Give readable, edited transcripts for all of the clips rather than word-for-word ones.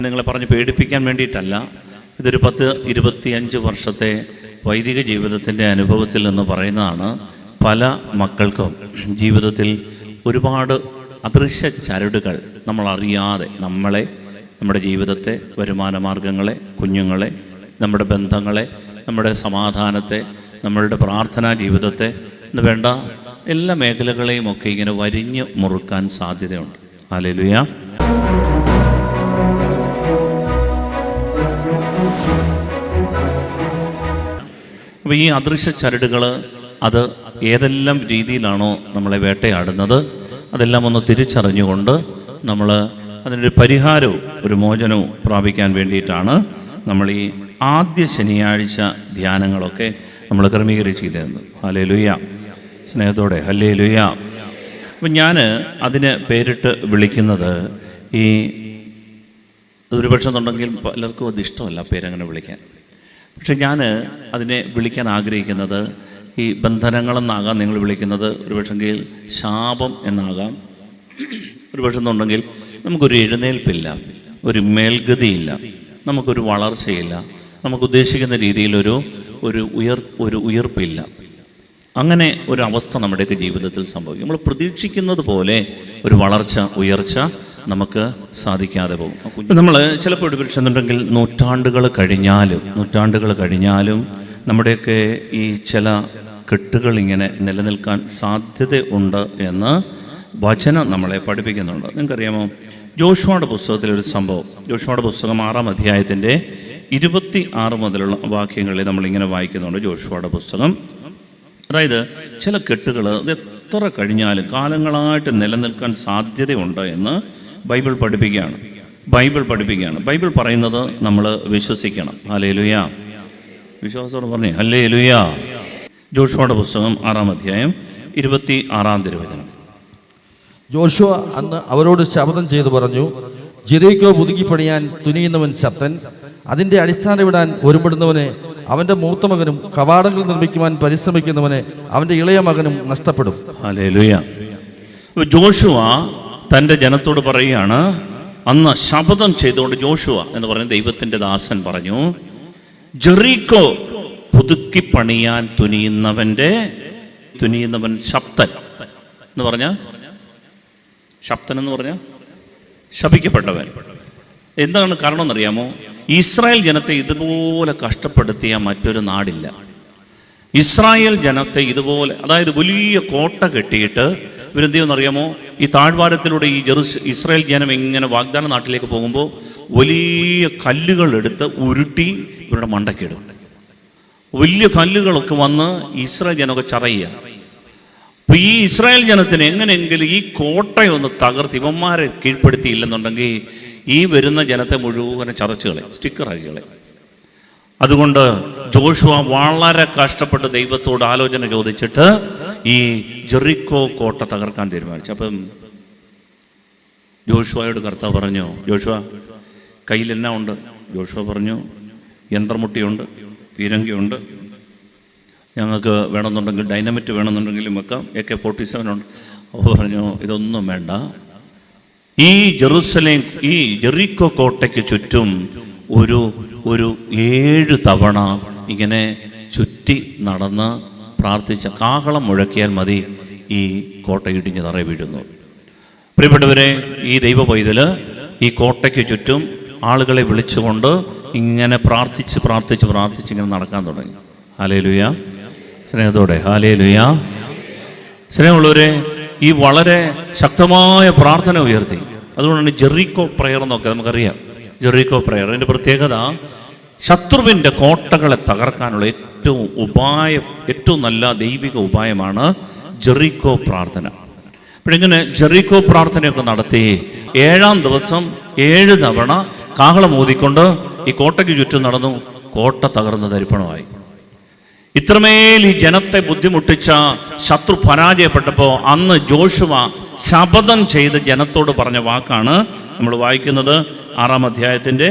നിങ്ങളെ പറഞ്ഞ് പേടിപ്പിക്കാൻ വേണ്ടിയിട്ടല്ല. ഇതൊരു 10-25 വർഷത്തെ വൈദിക ജീവിതത്തിൻ്റെ അനുഭവത്തിൽ നിന്ന് പറയുന്നതാണ്. പല മക്കൾക്കും ജീവിതത്തിൽ ഒരുപാട് അദൃശ്യ ചരടുകൾ നമ്മളറിയാതെ നമ്മുടെ ജീവിതത്തെ, വരുമാന മാർഗങ്ങളെ, കുഞ്ഞുങ്ങളെ, നമ്മുടെ ബന്ധങ്ങളെ, നമ്മുടെ സമാധാനത്തെ, നമ്മളുടെ പ്രാർത്ഥനാ ജീവിതത്തെ എന്ന് വേണ്ട എല്ലാ മേഖലകളെയും ഒക്കെ ഇങ്ങനെ വരിഞ്ഞ് മുറുക്കാൻ സാധ്യതയുണ്ട്. ഹല്ലേലൂയ. അപ്പോൾ ഈ അദൃശ്യ ചരടുകൾ അത് ഏതെല്ലാം രീതിയിലാണോ നമ്മളെ വേട്ടയാടുന്നത് അതെല്ലാം ഒന്ന് തിരിച്ചറിഞ്ഞുകൊണ്ട് നമ്മൾ അതിനൊരു പരിഹാരവും ഒരു മോചനവും പ്രാപിക്കാൻ വേണ്ടിയിട്ടാണ് നമ്മൾ ഈ ആദ്യ ശനിയാഴ്ച ധ്യാനങ്ങളൊക്കെ നമ്മൾ ക്രമീകരിച്ചിരുന്നത്. ഹല്ലേലൂയ. സ്നേഹത്തോടെ ഹല്ലേലൂയ. അപ്പം ഞാൻ അതിന് പേരിട്ട് വിളിക്കുന്നത്, ഈ ഒരുപക്ഷെ എന്നുണ്ടെങ്കിൽ പലർക്കും അത് ഇഷ്ടമല്ല പേരങ്ങനെ വിളിക്കാൻ. പക്ഷെ ഞാൻ അതിനെ വിളിക്കാൻ ആഗ്രഹിക്കുന്നത് ഈ ബന്ധനങ്ങളെന്നാകാം നിങ്ങൾ വിളിക്കുന്നത്, ഒരുപക്ഷെങ്കിൽ ശാപം എന്നാകാം. ഒരുപക്ഷെ എന്നുണ്ടെങ്കിൽ നമുക്കൊരു എഴുന്നേൽപ്പില്ല, ഒരു മേൽഗതിയില്ല, നമുക്കൊരു വളർച്ചയില്ല, നമുക്ക് ഉദ്ദേശിക്കുന്ന രീതിയിലൊരു ഉയർപ്പില്ല. അങ്ങനെ ഒരു അവസ്ഥ നമ്മുടെയൊക്കെ ജീവിതത്തിൽ സംഭവിക്കും. നമ്മൾ പ്രതീക്ഷിക്കുന്നത് പോലെ ഒരു ഉയർച്ച നമുക്ക് സാധിക്കാതെ പോകും. നമ്മൾ ചിലപ്പോൾ ഒരുപക്ഷെന്നുണ്ടെങ്കിൽ നൂറ്റാണ്ടുകൾ കഴിഞ്ഞാലും നമ്മുടെയൊക്കെ ഈ ചില കെട്ടുകൾ ഇങ്ങനെ നിലനിൽക്കാൻ സാധ്യതയുണ്ട് എന്ന് വചനം നമ്മളെ പഠിപ്പിക്കുന്നുണ്ട്. നിങ്ങൾക്കറിയാമോ, ജോഷുവയുടെ പുസ്തകത്തിലൊരു സംഭവം, ജോഷുവയുടെ പുസ്തകം 6-ാം അധ്യായത്തിൻ്റെ 26 മുതലുള്ള വാക്യങ്ങളിൽ നമ്മളിങ്ങനെ വായിക്കുന്നുണ്ട്. ജോഷുവയുടെ പുസ്തകം, അതായത് ചില കെട്ടുകൾ അത് എത്ര കഴിഞ്ഞാലും കാലങ്ങളായിട്ട് നിലനിൽക്കാൻ സാധ്യതയുണ്ട് എന്ന് ബൈബിൾ പഠിപ്പിക്കുകയാണ്. ബൈബിൾ പറയുന്നത് നമ്മൾ വിശ്വസിക്കണം. ഹല്ലേലൂയ. വിശ്വാസത്തോടെ പറഞ്ഞേ ഹല്ലേലൂയ. ജോഷുവയുടെ പുസ്തകം 6-ാം അധ്യായം 26-ാം തിരുവചനം. ജോഷുവ അന്ന് അവരോട് ശപഥം ചെയ്തു പറഞ്ഞു, ജെറിക്കോ പുതുക്കി പണിയാൻ തുനിയുന്നവൻ ശബ്ദൻ, അതിൻ്റെ അടിസ്ഥാനം ഇടാൻ ഒരുപെടുന്നവന് അവൻ്റെ മൂത്ത മകനും കവാടങ്ങൾ നിർമ്മിക്കുവാൻ പരിശ്രമിക്കുന്നവന് അവൻ്റെ ഇളയ മകനും നഷ്ടപ്പെടും. ഹല്ലേലൂയ. ജോഷുവ തൻ്റെ ജനത്തോട് പറയുകയാണ്, അന്ന് ശപഥം ചെയ്തുകൊണ്ട് ജോഷുവ എന്ന് പറയുന്ന ദൈവത്തിൻ്റെ ദാസൻ പറഞ്ഞു, ജെറിക്കോ പുതുക്കി പണിയാൻ തുനിയുന്നവൻ ശബ്ദൻ എന്ന് പറഞ്ഞാൽ ശപിക്കപ്പെട്ടവൻ. എന്താണ് കാരണം എന്നറിയാമോ? ഇസ്രായേൽ ജനത്തെ ഇതുപോലെ കഷ്ടപ്പെടുത്തിയ മറ്റൊരു നാടില്ല. ഇസ്രായേൽ ജനത്തെ ഇതുപോലെ, അതായത് വലിയ കോട്ട കെട്ടിയിട്ട് ഇവരെന്ത് ചെയ്യുമെന്നറിയാമോ? ഈ താഴ്വാരത്തിലൂടെ ഈ ഇസ്രായേൽ ജനം ഇങ്ങനെ വാഗ്ദാന നാട്ടിലേക്ക് പോകുമ്പോൾ വലിയ കല്ലുകൾ എടുത്ത് ഉരുട്ടി ഇവരുടെ മണ്ടക്കിടും. വലിയ കല്ലുകളൊക്കെ വന്ന് ഇസ്രായേൽ ജനമൊക്കെ ചറയുക. അപ്പോൾ ഈ ഇസ്രായേൽ ജനത്തിന് എങ്ങനെയെങ്കിലും ഈ കോട്ടയൊന്ന് തകർത്ത് ഇവന്മാരെ കീഴ്പ്പെടുത്തിയില്ലെന്നുണ്ടെങ്കിൽ ഈ വരുന്ന ജനത്തെ മുഴുവൻ ചതച്ചുകളെ, സ്റ്റിക്കറാക്കികളെ. അതുകൊണ്ട് ജോഷുവ വളരെ കഷ്ടപ്പെട്ട് ദൈവത്തോട് ആലോചന ചോദിച്ചിട്ട് ഈ ജെറിക്കോ കോട്ട തകർക്കാൻ തീരുമാനിച്ചു. അപ്പം ജോഷുവയോട് കർത്താവ് പറഞ്ഞു, ജോഷുവ കയ്യിൽ എന്നാ ഉണ്ട്? ജോഷുവ പറഞ്ഞു, യന്ത്രമുട്ടിയുണ്ട്, പീരങ്കിയുണ്ട്, ഞങ്ങൾക്ക് വേണമെന്നുണ്ടെങ്കിൽ ഡൈനമിറ്റ് വേണമെന്നുണ്ടെങ്കിലും വെക്കാം, AK-47 ഉണ്ട്. അപ്പോൾ പറഞ്ഞു, ഇതൊന്നും വേണ്ട, ഈ ജെറിക്കോ കോട്ടയ്ക്ക് ചുറ്റും ഒരു 7 തവണ ഇങ്ങനെ ചുറ്റി നടന്ന് പ്രാർത്ഥിച്ച കാഹളം മുഴക്കിയാൽ മതി, ഈ കോട്ട ഇടിഞ്ഞ് തറ വീഴുന്നു. പ്രിയപ്പെട്ടവരെ, ഈ ദൈവ പൈതൽ ഈ കോട്ടയ്ക്ക് ചുറ്റും ആളുകളെ വിളിച്ചുകൊണ്ട് ഇങ്ങനെ പ്രാർത്ഥിച്ച് ഇങ്ങനെ നടക്കാൻ തുടങ്ങി. ഹല്ലേലൂയ. സ്നേഹത്തോടെ ഹല്ലേലൂയ. സ്നേഹമുള്ളവരെ, ഈ വളരെ ശക്തമായ പ്രാർത്ഥന ഉയർത്തി. അതുകൊണ്ടാണ് ജെറിക്കോ പ്രയർ എന്നൊക്കെ നമുക്കറിയാം. ജെറിക്കോ പ്രയർ, അതിൻ്റെ പ്രത്യേകത ശത്രുവിൻ്റെ കോട്ടകളെ തകർക്കാനുള്ള ഏറ്റവും നല്ല ദൈവിക ഉപായമാണ് ജെറിക്കോ പ്രാർത്ഥന. അപ്പോഴിങ്ങനെ ജെറിക്കോ പ്രാർത്ഥനയൊക്കെ നടത്തി 7-ാം ദിവസം 7 തവണ കാഹളം ഊതിക്കൊണ്ട് ഈ കോട്ടയ്ക്ക് ചുറ്റും നടന്നു. കോട്ട തകർന്ന് തരിപ്പണമായി. ഇത്രമേൽ ഈ ജനത്തെ ബുദ്ധിമുട്ടിച്ച ശത്രു പരാജയപ്പെട്ടപ്പോൾ അന്ന് ജോഷുവ ശപഥം ചെയ്ത് ജനത്തോട് പറഞ്ഞ വാക്കാണ് നമ്മൾ വായിക്കുന്നത്. 6-ാം അധ്യായത്തിൻ്റെ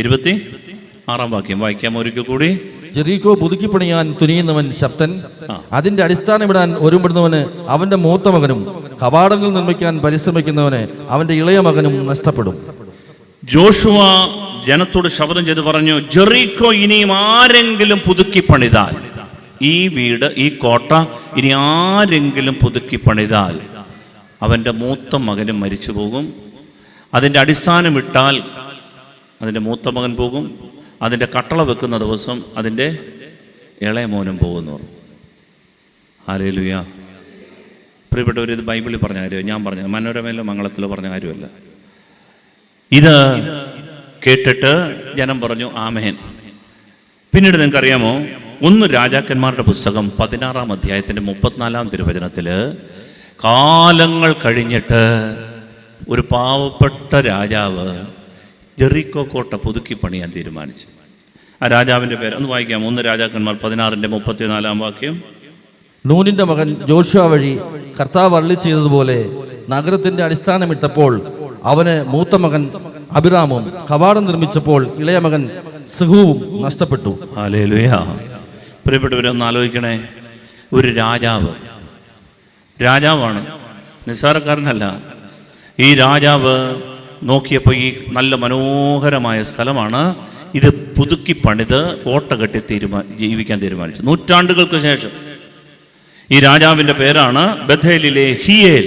26-ാം വാക്യം വായിക്കാം ഒരിക്കൽ കൂടി. ജെറിക്കോ പുതുക്കി പണിയാൻ തുനിയുന്നവൻ ശബ്ദൻ, അതിന്റെ അടിസ്ഥാനം ഇടാൻ ഒരുപെടുന്നവന് അവന്റെ മൂത്ത മകനും കവാടങ്ങൾ നിർമ്മിക്കാൻ പരിശ്രമിക്കുന്നവന് അവന്റെ ഇളയ മകനും നഷ്ടപ്പെടും. ജോഷുവ ജനത്തോട് ശപഥം ചെയ്ത് പറഞ്ഞു, ജെറീക്കോ ഇനിയും ആരെങ്കിലും പുതുക്കി പണിതാൽ, ഈ വീട്, ഈ കോട്ട ഇനി ആരെങ്കിലും പുതുക്കി പണിതാൽ അവൻ്റെ മൂത്ത മകനും മരിച്ചു പോകും. അതിൻ്റെ അടിസ്ഥാനം ഇട്ടാൽ അതിൻ്റെ മൂത്ത മകൻ പോകും. അതിൻ്റെ കട്ടള വെക്കുന്ന ദിവസം അതിൻ്റെ ഇളയ മോനും പോകുന്നു. ഹല്ലേലൂയ. പ്രിയപ്പെട്ടവർ, ഇത് ബൈബിളിൽ പറഞ്ഞ കാര്യം, ഞാൻ പറഞ്ഞ മനോരമയിലോ മംഗളത്തിലോ പറഞ്ഞ കാര്യമല്ല. ഇത് കേട്ടിട്ട് ജനം പറഞ്ഞു ആമേൻ. പിന്നീട് നിങ്ങൾക്കറിയാമോ, 1 രാജാക്കന്മാരുടെ പുസ്തകം 16-ാം അധ്യായത്തിൻ്റെ 34-ാം തിരുവചനത്തിൽ കാലങ്ങൾ കഴിഞ്ഞിട്ട് ഒരു പാവപ്പെട്ട രാജാവ് ജെറീക്കോ കോട്ട പുതുക്കി പണിയാൻ തീരുമാനിച്ചു. ആ രാജാവിൻ്റെ പേര് ഒന്ന് വായിക്കാം. 1 രാജാക്കന്മാർ 16-ന്റെ 34-ാം വാക്യം. നൂനിന്റെ മകൻ ജോഷുവ വഴി കർത്താവ് അരുളി ചെയ്തതുപോലെ നഗരത്തിന്റെ അടിസ്ഥാനമിട്ടപ്പോൾ അവന് മൂത്ത മകൻ അബിറാമും കവാടം നിർമ്മിച്ചപ്പോൾ ഇളയ മകൻ സെഹൂവും നഷ്ടപ്പെട്ടു. ഹല്ലേലൂയ. പ്രിയപ്പെട്ടവരെ, ഒന്ന് ആലോചിക്കണേ. ഒരു രാജാവാണ്, നിസ്സാരക്കാരനല്ല. ഈ രാജാവ് നോക്കിയപ്പോൾ ഈ നല്ല മനോഹരമായ സ്ഥലമാണ്, ഇത് പുതുക്കി പണിത് കോട്ട കെട്ടി ജീവിക്കാൻ തീരുമാനിച്ചു. നൂറ്റാണ്ടുകൾക്ക് ശേഷം ഈ രാജാവിൻ്റെ പേരാണ് ബഥേലിലെ ഹിയേൽ.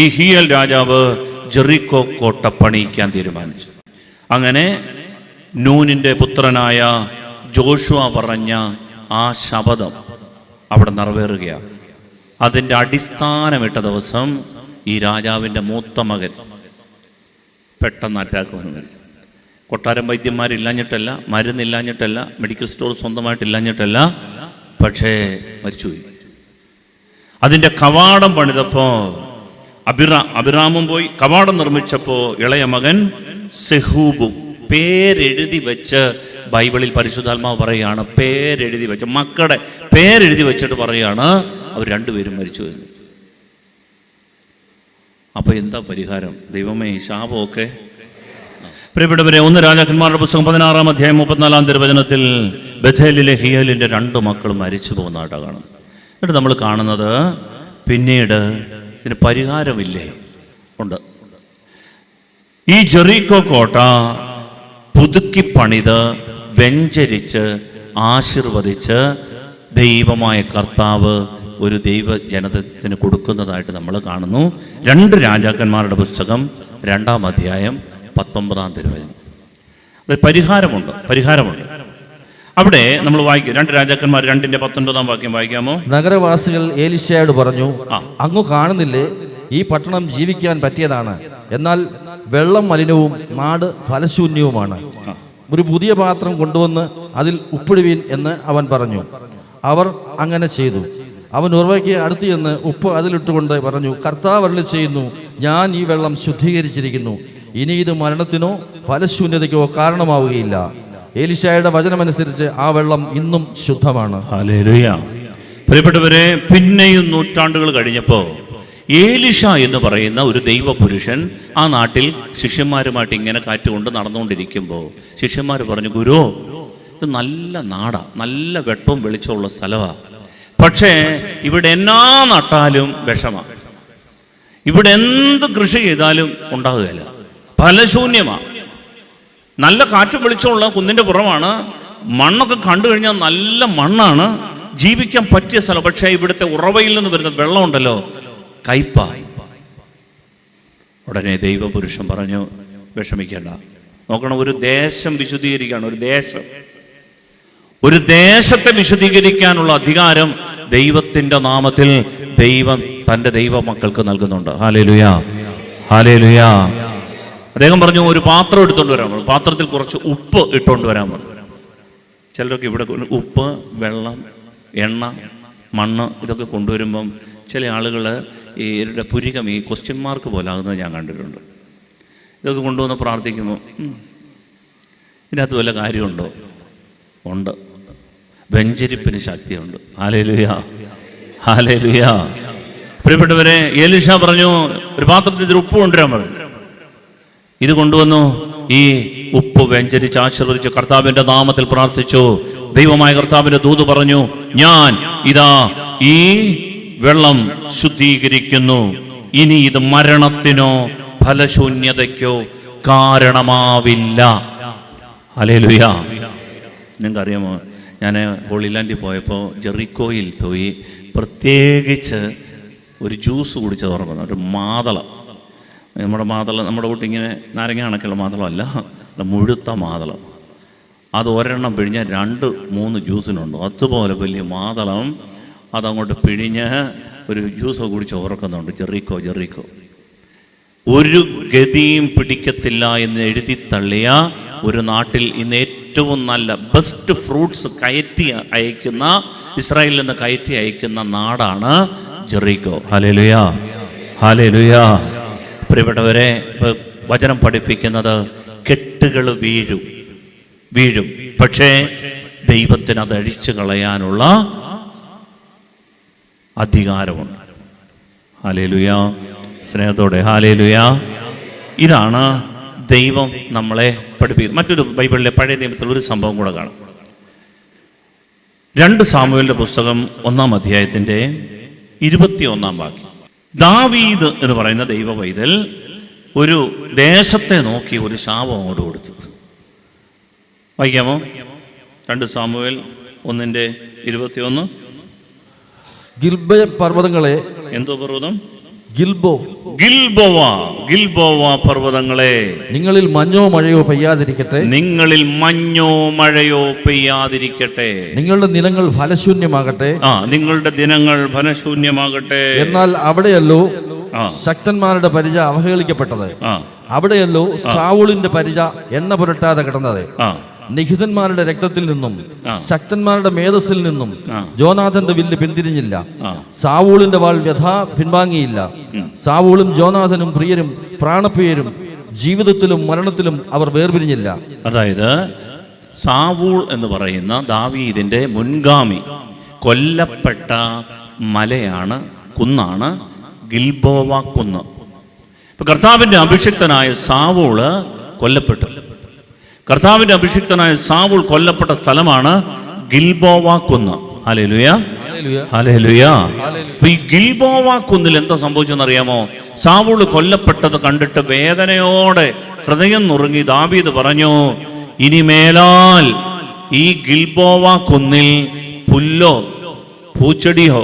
ഈ ഹിയേൽ രാജാവ് ജെറീക്കോ കോട്ട പണിയിക്കാൻ തീരുമാനിച്ചു. അങ്ങനെ നൂനിൻ്റെ പുത്രനായ ജോഷുവ പറഞ്ഞ ആ ശപഥം അവിടെ നിറവേറുകയാണ്. അതിൻ്റെ അടിസ്ഥാനമിട്ട ദിവസം ഈ രാജാവിൻ്റെ മൂത്ത മകൻ പെട്ടെന്ന് അറ്റാക്ക് വന്ന് മരിച്ചു. കൊട്ടാരം വൈദ്യന്മാരില്ലാഞ്ഞിട്ടല്ല, മരുന്നില്ലാഞ്ഞിട്ടല്ല, മെഡിക്കൽ സ്റ്റോർ സ്വന്തമായിട്ടില്ലാഞ്ഞിട്ടല്ല, പക്ഷേ മരിച്ചുപോയി. അതിൻ്റെ കവാടം പണിതപ്പോൾ അബിറാമും പോയി. കവാടം നിർമ്മിച്ചപ്പോൾ ഇളയ മകൻ സെഹൂബും. പേരെഴുതി വെച്ച് ബൈബിളിൽ പരിശുദ്ധാത്മാവ് പറയുകയാണ്, പേരെഴുതി വെച്ച്, മക്കളുടെ പേരെഴുതി വെച്ചിട്ട് പറയുകയാണ് അവർ രണ്ടുപേരും മരിച്ചു എന്ന്. അപ്പോൾ എന്താ പരിഹാരം? ദൈവമേ, ഈ ശാപമൊക്കെ. പ്രിയപ്പെട്ടവരെ, 1 രാജാക്കന്മാരുടെ പുസ്തകം 16-ാം അധ്യായം 34-ാം തിരുവചനത്തിൽ ബഥേലിലെ ഹിയേലിൻ്റെ 2 മക്കളും മരിച്ചു പോകുന്നതായിട്ടാണ് കാണുന്നത്. എന്നിട്ട് നമ്മൾ കാണുന്നത് പിന്നീട് ഇതിന് പരിഹാരമില്ലേ? ഉണ്ട്. ഈ ജെറീക്കോ കോട്ട പുതുക്കി പണിത് വെഞ്ചരിച്ച് ആശീർവദിച്ച് ദൈവമായ കർത്താവ് ഒരു ദൈവ ജനതത്തിന് കൊടുക്കുന്നതായിട്ട് നമ്മൾ കാണുന്നു. 2 രാജാക്കന്മാരുടെ പുസ്തകം 2-ാം അധ്യായം 19-ാം തിരുവചനം. പരിഹാരമുണ്ട്. അവിടെ നമ്മൾ വായിക്കും. 2 രാജാക്കന്മാർ 2-ന്റെ 19-ാം വാക്യം വായിക്കാമോ? നഗരവാസികൾ ഏലീശയോട് പറഞ്ഞു, അങ്ങ് കാണുന്നില്ലേ, ഈ പട്ടണം ജീവിക്കാൻ പറ്റിയതാണ്, എന്നാൽ വെള്ളം മലിനവും നാട് ഫലശൂന്യവുമാണ്. ഒരു പുതിയ പാത്രം കൊണ്ടുവന്ന് അതിൽ ഉപ്പിടുവീൻ എന്ന് അവൻ പറഞ്ഞു. അവർ അങ്ങനെ ചെയ്തു. അവൻ ഉറവയ്ക്ക് അടുത്ത് ചെന്ന് ഉപ്പ് അതിലിട്ടുകൊണ്ട് പറഞ്ഞു, കർത്താവ് അരുളി ചെയ്യുന്നു, ഞാൻ ഈ വെള്ളം ശുദ്ധീകരിച്ചിരിക്കുന്നു, ഇനി ഇത് മരണത്തിനോ ഫലശൂന്യതയ്ക്കോ കാരണമാവുകയില്ല. ഏലീശയുടെ വചനമനുസരിച്ച് ആ വെള്ളം ഇന്നും ശുദ്ധമാണ്. ഹല്ലേലൂയ. പ്രിയപ്പെട്ടവരെ, പിന്നെയും നൂറ്റാണ്ടുകൾ കഴിഞ്ഞപ്പോൾ ഏലീശ എന്ന് പറയുന്ന ഒരു ദൈവപുരുഷൻ ആ നാട്ടിൽ ശിഷ്യന്മാരുമായിട്ട് ഇങ്ങനെ കാറ്റുകൊണ്ട് നടന്നുകൊണ്ടിരിക്കുമ്പോൾ ശിഷ്യന്മാർ പറഞ്ഞു, ഗുരു, ഇത് നല്ല നാടാ, നല്ല വെട്ടവും വെളിച്ചമുള്ള സ്ഥലമാണ്, പക്ഷേ ഇവിടെ എന്നാ നട്ടാലും വിഷമാണ്, ഇവിടെ എന്ത് കൃഷി ചെയ്താലും ഉണ്ടാകുകയില്ല, ഫലശൂന്യമാണ്. നല്ല കാറ്റും വെളിച്ചമുള്ള കുന്നിൻ്റെ പുറമാണ്, മണ്ണൊക്കെ കണ്ടു കഴിഞ്ഞാൽ നല്ല മണ്ണാണ്, ജീവിക്കാൻ പറ്റിയ സ്ഥലം. പക്ഷേ ഇവിടുത്തെ ഉറവയിൽ നിന്ന് വരുന്ന വെള്ളമുണ്ടല്ലോ, കയ്പായി. ഉടനെ ദൈവപുരുഷൻ പറഞ്ഞു, വിഷമിക്കേണ്ട. നോക്കണം, ഒരു ദേശം വിശുദ്ധീകരിക്കുകയാണ്. ഒരു ദേശത്തെ വിശുദ്ധീകരിക്കാനുള്ള അധികാരം ദൈവത്തിൻ്റെ നാമത്തിൽ ദൈവം തൻ്റെ ദൈവമക്കൾക്ക് നൽകുന്നുണ്ട്. Hallelujah, hallelujah. അദ്ദേഹം പറഞ്ഞു, ഒരു പാത്രം എടുത്തുകൊണ്ട് വരാൻ പറഞ്ഞു. പാത്രത്തിൽ കുറച്ച് ഉപ്പ് ഇട്ടുകൊണ്ട് വരാൻ പറഞ്ഞു. ചിലരൊക്കെ ഇവിടെ ഉപ്പ്, വെള്ളം, എണ്ണ, മണ്ണ് ഇതൊക്കെ കൊണ്ടുവരുമ്പം ചില ആളുകൾ ഇവരുടെ പുരികം ഈ ക്വസ്റ്റ്യൻ മാർക്ക് പോലെ ആകുന്നത് ഞാൻ കണ്ടിട്ടുണ്ട്. ഇതൊക്കെ കൊണ്ടുവന്ന് പ്രാർത്ഥിക്കുമ്പോൾ ഇതിനകത്ത് വല്ല കാര്യമുണ്ടോ? ഉണ്ട്. വെഞ്ചരിപ്പിന് ശക്തിയുണ്ട്. Hallelujah, hallelujah. പ്രിയപ്പെട്ടവരെ, എലീശ പറഞ്ഞു, ഒരു പാത്രത്തിൽ ഉപ്പ് കൊണ്ടുവരാൻ പറഞ്ഞു. ഇത് കൊണ്ടുവന്നു. ഈ ഉപ്പ് വെഞ്ചരിച്ച് ആശീർവദിച്ച് കർത്താവിൻ്റെ നാമത്തിൽ പ്രാർത്ഥിച്ചു. ദൈവമായ കർത്താവിൻ്റെ ദൂത് പറഞ്ഞു, ഞാൻ ഇതാ ഈ വെള്ളം ശുദ്ധീകരിക്കുന്നു, ഇനി ഇത് മരണത്തിനോ ഫലശൂന്യതയ്ക്കോ കാരണമാവില്ല. ഹല്ലേലൂയ. നിങ്ങൾക്കറിയാമോ, ഞാൻ ഹോളി ലാൻഡിൽ പോയപ്പോൾ ജെറിക്കോയിൽ പോയി പ്രത്യേകിച്ച് ഒരു ജ്യൂസ് കുടിച്ചത് ഓർക്കുന്നു. ഒരു മാതളം, നമ്മുടെ വീട്ടിൽ ഇങ്ങനെ നാരങ്ങ കണക്കുള്ള മാതളമല്ല, മുഴുത്ത മാതളം. അത് ഒരെണ്ണം പിഴിഞ്ഞ് 2-3 ജ്യൂസിനുണ്ട്. അതുപോലെ വലിയ മാതളം അതങ്ങോട്ട് പിഴിഞ്ഞ് ഒരു ജ്യൂസ് കുടിച്ച് ഓർക്കുന്നുണ്ട്. ജെറിക്കോ ഒരു ഗതിയും പിടിക്കത്തില്ല എന്ന് എഴുതി തള്ളിയ ഒരു നാട്ടിൽ ഇന്ന് ഏറ്റവും നല്ല ബെസ്റ്റ് ഫ്രൂട്ട്സ് ഇസ്രായേലിൽ നിന്ന് കയറ്റി അയക്കുന്ന നാടാണ് ജെറിക്കോ. Hallelujah, hallelujah. പ്രിയപ്പെട്ടവരെ, വചനം പഠിപ്പിക്കുന്നത് കെട്ടുകൾ വീഴും, പക്ഷേ ദൈവത്തിന് അത് അഴിച്ചു കളയാനുള്ള അധികാരമുണ്ട്. ഹല്ലേലൂയ. സ്നേഹത്തോടെ ഹല്ലേലൂയ. ഇതാണ് ദൈവം നമ്മളെ പഠിപ്പിക്കുന്നത്. മറ്റൊരു ബൈബിളിലെ പഴയ നിയമത്തിൽ ഒരു സംഭവം കൂടെ കാണാം. 2 സാമുവേലിന്റെ പുസ്തകം 1-ാം അധ്യായത്തിന്റെ 21-ാം വാക്യം. ദാവീദ് എന്ന് പറയുന്ന ദൈവ പൈതൽ ഒരു ദേശത്തെ നോക്കി ഒരു ശാപം അങ്ങോട്ട് കൊടുത്തു. വായിക്കാമോ? 2 സാമുവേൽ 1:21. ഗിൽബ പർവ്വതങ്ങളെ. എന്തോ പർവ്വതം? ഗിൽബോവ പർവ്വതങ്ങളെ, നിങ്ങളിൽ മഞ്ഞോ മഴയോ പെയ്യാതിരിക്കട്ടെ. നിങ്ങളുടെ ദിനങ്ങൾ ഫലശൂന്യമാകട്ടെ. നിങ്ങളുടെ ദിനങ്ങൾ ഫലശൂന്യമാകട്ടെ. എന്നാൽ അവിടെയല്ലോ ശക്തന്മാരുടെ പരിച അവഹേളിക്കപ്പെട്ടത്. അവിടെയല്ലോ സാവൂളിന്റെ പരിച എണ്ണ പുരട്ടാതെ കിടന്നത്. നിഹിതന്മാരുടെ രക്തത്തിൽ നിന്നും ശക്തന്മാരുടെ മേധസ്സിൽ നിന്നും ജോനാഥന്റെ വില്ല് പിന്തിരിഞ്ഞില്ല. സാവൂളിന്റെ വാൾ വ്യഥ പിൻവാങ്ങിയില്ല. സാവൂളും ജോനാഥനും പ്രിയരും പ്രാണപ്രിയരും, ജീവിതത്തിലും മരണത്തിലും അവർ വേർപിരിഞ്ഞില്ല. അതായത് സാവൂൾ എന്ന് പറയുന്ന ദാവീദിന്റെ മുൻഗാമി കൊല്ലപ്പെട്ട കുന്നാണ് ഗിൽബോവ കുന്ന്. ഇപ്പൊ കർത്താവിന്റെ അഭിഷിക്തനായ സാവൂള് കൊല്ലപ്പെട്ടു. കർത്താവിന്റെ അഭിഷിക്തനായ സാവൂൾ കൊല്ലപ്പെട്ട സ്ഥലമാണ് ഗിൽബോവ കുന്ന്. Hallelujah, hallelujah. ഈ ഗിൽബോവ കുന്നിൽ എന്താ സംഭവിച്ചെന്നറിയാമോ? സാവൂൾ കൊല്ലപ്പെട്ടത് കണ്ടിട്ട് വേദനയോടെ ഹൃദയം നുറുങ്ങി ദാവീദ് പറഞ്ഞു, ഇനി മേലാൽ ഈ ഗിൽബോവ കുന്നിൽ പുല്ലോ പൂച്ചെടിയോ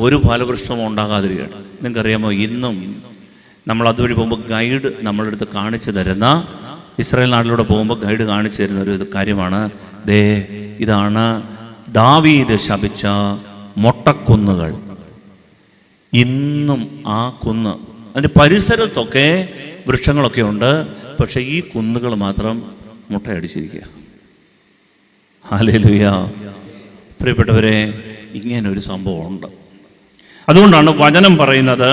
ഒരു ഫലവൃക്ഷമോ ഉണ്ടാകാതിരിക്കുകയാണ്. നിങ്ങൾക്കറിയാമോ, ഇന്നും നമ്മൾ അതുവഴി പോകുമ്പോൾ ഗൈഡ് നമ്മളുടെ അടുത്ത് കാണിച്ചു തരുന്ന, ഇസ്രായേൽ നാട്ടിലൂടെ പോകുമ്പോൾ ഗൈഡ് കാണിച്ചു തരുന്ന ഒരു കാര്യമാണ്, ഇതാണ് ദാവീദ് ശപിച്ച മൊട്ടക്കുന്നുകൾ. ഇന്നും ആ കുന്ന്, അതിൻ്റെ പരിസരത്തൊക്കെ വൃക്ഷങ്ങളൊക്കെ ഉണ്ട്, പക്ഷെ ഈ കുന്നുകൾ മാത്രം മുട്ടയടിച്ചിരിക്കുക. ഹല്ലേലൂയ. പ്രിയപ്പെട്ടവരെ, ഇങ്ങനൊരു സംഭവമുണ്ട്. അതുകൊണ്ടാണ് വചനം പറയുന്നത്,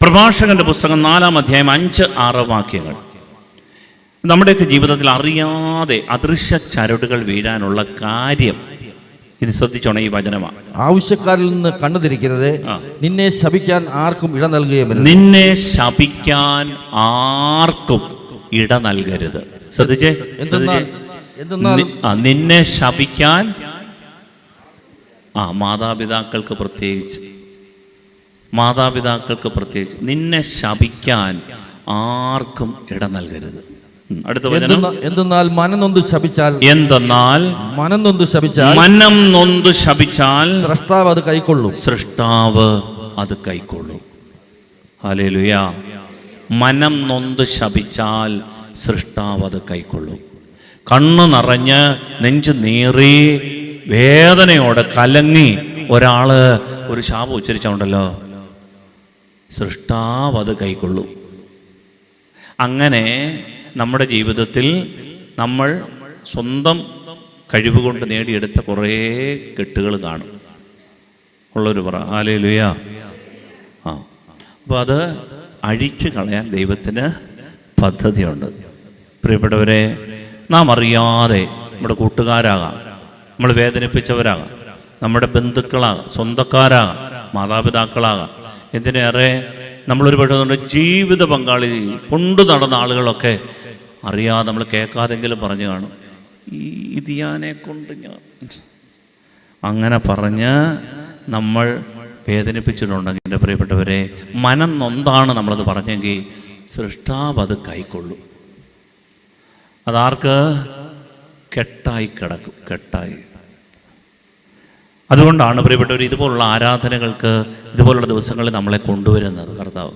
പ്രഭാഷകന്റെ പുസ്തകം 4-ാം അധ്യായം 5-6 വാക്യങ്ങൾ. നമ്മുടെയൊക്കെ ജീവിതത്തിൽ അറിയാതെ അദൃശ്യ ചരടുകൾ വീഴാനുള്ള കാര്യം ഇത് ശ്രദ്ധിച്ചോണേ, ഈ വചനമാണ്. ആവശ്യക്കാരിൽ നിന്ന് കണ്ണുതിരിക്കരുത്, നിന്നെ ശപിക്കാൻ ആർക്കും ഇട നൽകുകയും. നിന്നെ ശപിക്കാൻ ആർക്കും ഇട നൽകരുത്. ശ്രദ്ധിച്ചേ, നിന്നെ ശപിക്കാൻ മാതാപിതാക്കൾക്ക് പ്രത്യേകിച്ച് നിന്നെ ശപിക്കാൻ ആർക്കും ഇട നൽകരുത്. അടുത്ത വചനം, എന്തെന്നാൽ മനം നൊന്ത് ശപിച്ചാൽ സ്രഷ്ടാവ് അത് കൈക്കൊള്ളും. ഹല്ലേലൂയ. മനം നൊന്ത് ശപിച്ചാൽ സൃഷ്ടാവ് അത് കൈക്കൊള്ളും. കണ്ണു നിറഞ്ഞ് നെഞ്ചു നീറി വേദനയോടെ കലങ്ങി ഒരാള് ഒരു ശാപം ഉച്ചരിച്ചുണ്ടല്ലോ, സൃഷ്ടാവ് അത് കൈക്കൊള്ളും. അങ്ങനെ നമ്മുടെ ജീവിതത്തിൽ നമ്മൾ സ്വന്തം കഴിവ് കൊണ്ട് നേടിയെടുത്ത കുറേ കെട്ടുകൾ കാണും. ഉള്ളൊരു പറ ഹല്ലേലൂയ. അപ്പോൾ അത് അഴിച്ചു കളയാൻ ദൈവത്തിന് പദ്ധതിയുണ്ട്. പ്രിയപ്പെട്ടവരെ, നാം അറിയാതെ നമ്മുടെ കൂട്ടുകാരാകാം, നമ്മൾ വേദനിപ്പിച്ചവരാകാം, നമ്മുടെ ബന്ധുക്കളാകാം, സ്വന്തക്കാരാകാം, മാതാപിതാക്കളാകാം, എന്തിനേറെ നമ്മളൊരു പക്ഷേ നമ്മുടെ ജീവിത പങ്കാളി കൊണ്ടു നടന്ന ആളുകളൊക്കെ അറിയാതെ നമ്മൾ കേൾക്കാതെങ്കിലും പറഞ്ഞു കാണും, ഈ ഇതിയാനെ കൊണ്ട് ഞാൻ അങ്ങനെ പറഞ്ഞ് നമ്മൾ വേദനിപ്പിച്ചിട്ടുണ്ടെങ്കിൽ എൻ്റെ പ്രിയപ്പെട്ടവരെ, മനം നൊന്താണ് നമ്മളത് പറഞ്ഞെങ്കിൽ സൃഷ്ടാവ് അത് കൈക്കൊള്ളും. അതാർക്ക്? കെട്ടായി കിടക്കും, കെട്ടായി. അതുകൊണ്ടാണ് പ്രിയപ്പെട്ടവർ ഇതുപോലുള്ള ആരാധനകൾക്ക്, ഇതുപോലുള്ള ദിവസങ്ങളിൽ നമ്മളെ കൊണ്ടുവരുന്നത് കർത്താവ്.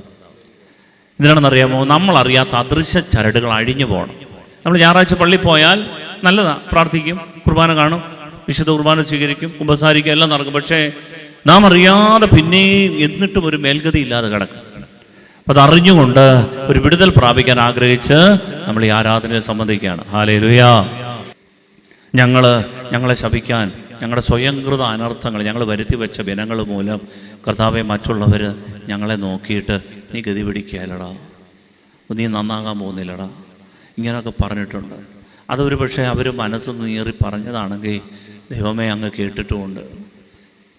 ഇതിനാണെന്നറിയാമോ? നമ്മളറിയാത്ത അദൃശ്യ ചരടുകൾ അഴിഞ്ഞു പോകണം. നമ്മൾ ഞായറാഴ്ച പള്ളിയിൽ പോയാൽ നല്ലതാണ്, പ്രാർത്ഥിക്കും, കുർബാന കാണും, വിശുദ്ധ കുർബാന സ്വീകരിക്കും, കുമ്പസാരിക്കും, എല്ലാം നടക്കും. പക്ഷേ നാം അറിയാതെ പിന്നെയും എന്നിട്ടും ഒരു മേൽഗതി ഇല്ലാതെ കിടക്കും. അപ്പം അതറിഞ്ഞുകൊണ്ട് ഒരു വിടുതൽ പ്രാപിക്കാൻ ആഗ്രഹിച്ച് നമ്മൾ ഈ ആരാധനയെ സംബന്ധിക്കുകയാണ്. ഹല്ലേലൂയ. ഞങ്ങളെ ശപിക്കാൻ, ഞങ്ങളുടെ സ്വയംകൃത അനർത്ഥങ്ങൾ, ഞങ്ങൾ വരുത്തി വെച്ച വിനങ്ങൾ മൂലം കർത്താവെ മറ്റുള്ളവർ ഞങ്ങളെ നോക്കിയിട്ട് നീ ഗതി പിടിക്കുകയല്ലടാ, നീ നന്നാകാൻ പോകുന്നില്ലടാ, ഇങ്ങനെയൊക്കെ പറഞ്ഞിട്ടുണ്ട്. അതൊരു പക്ഷേ അവർ മനസ്സ് നീറി പറഞ്ഞതാണെങ്കിൽ ദൈവമേ അങ്ങ് കേട്ടിട്ടുമുണ്ട്.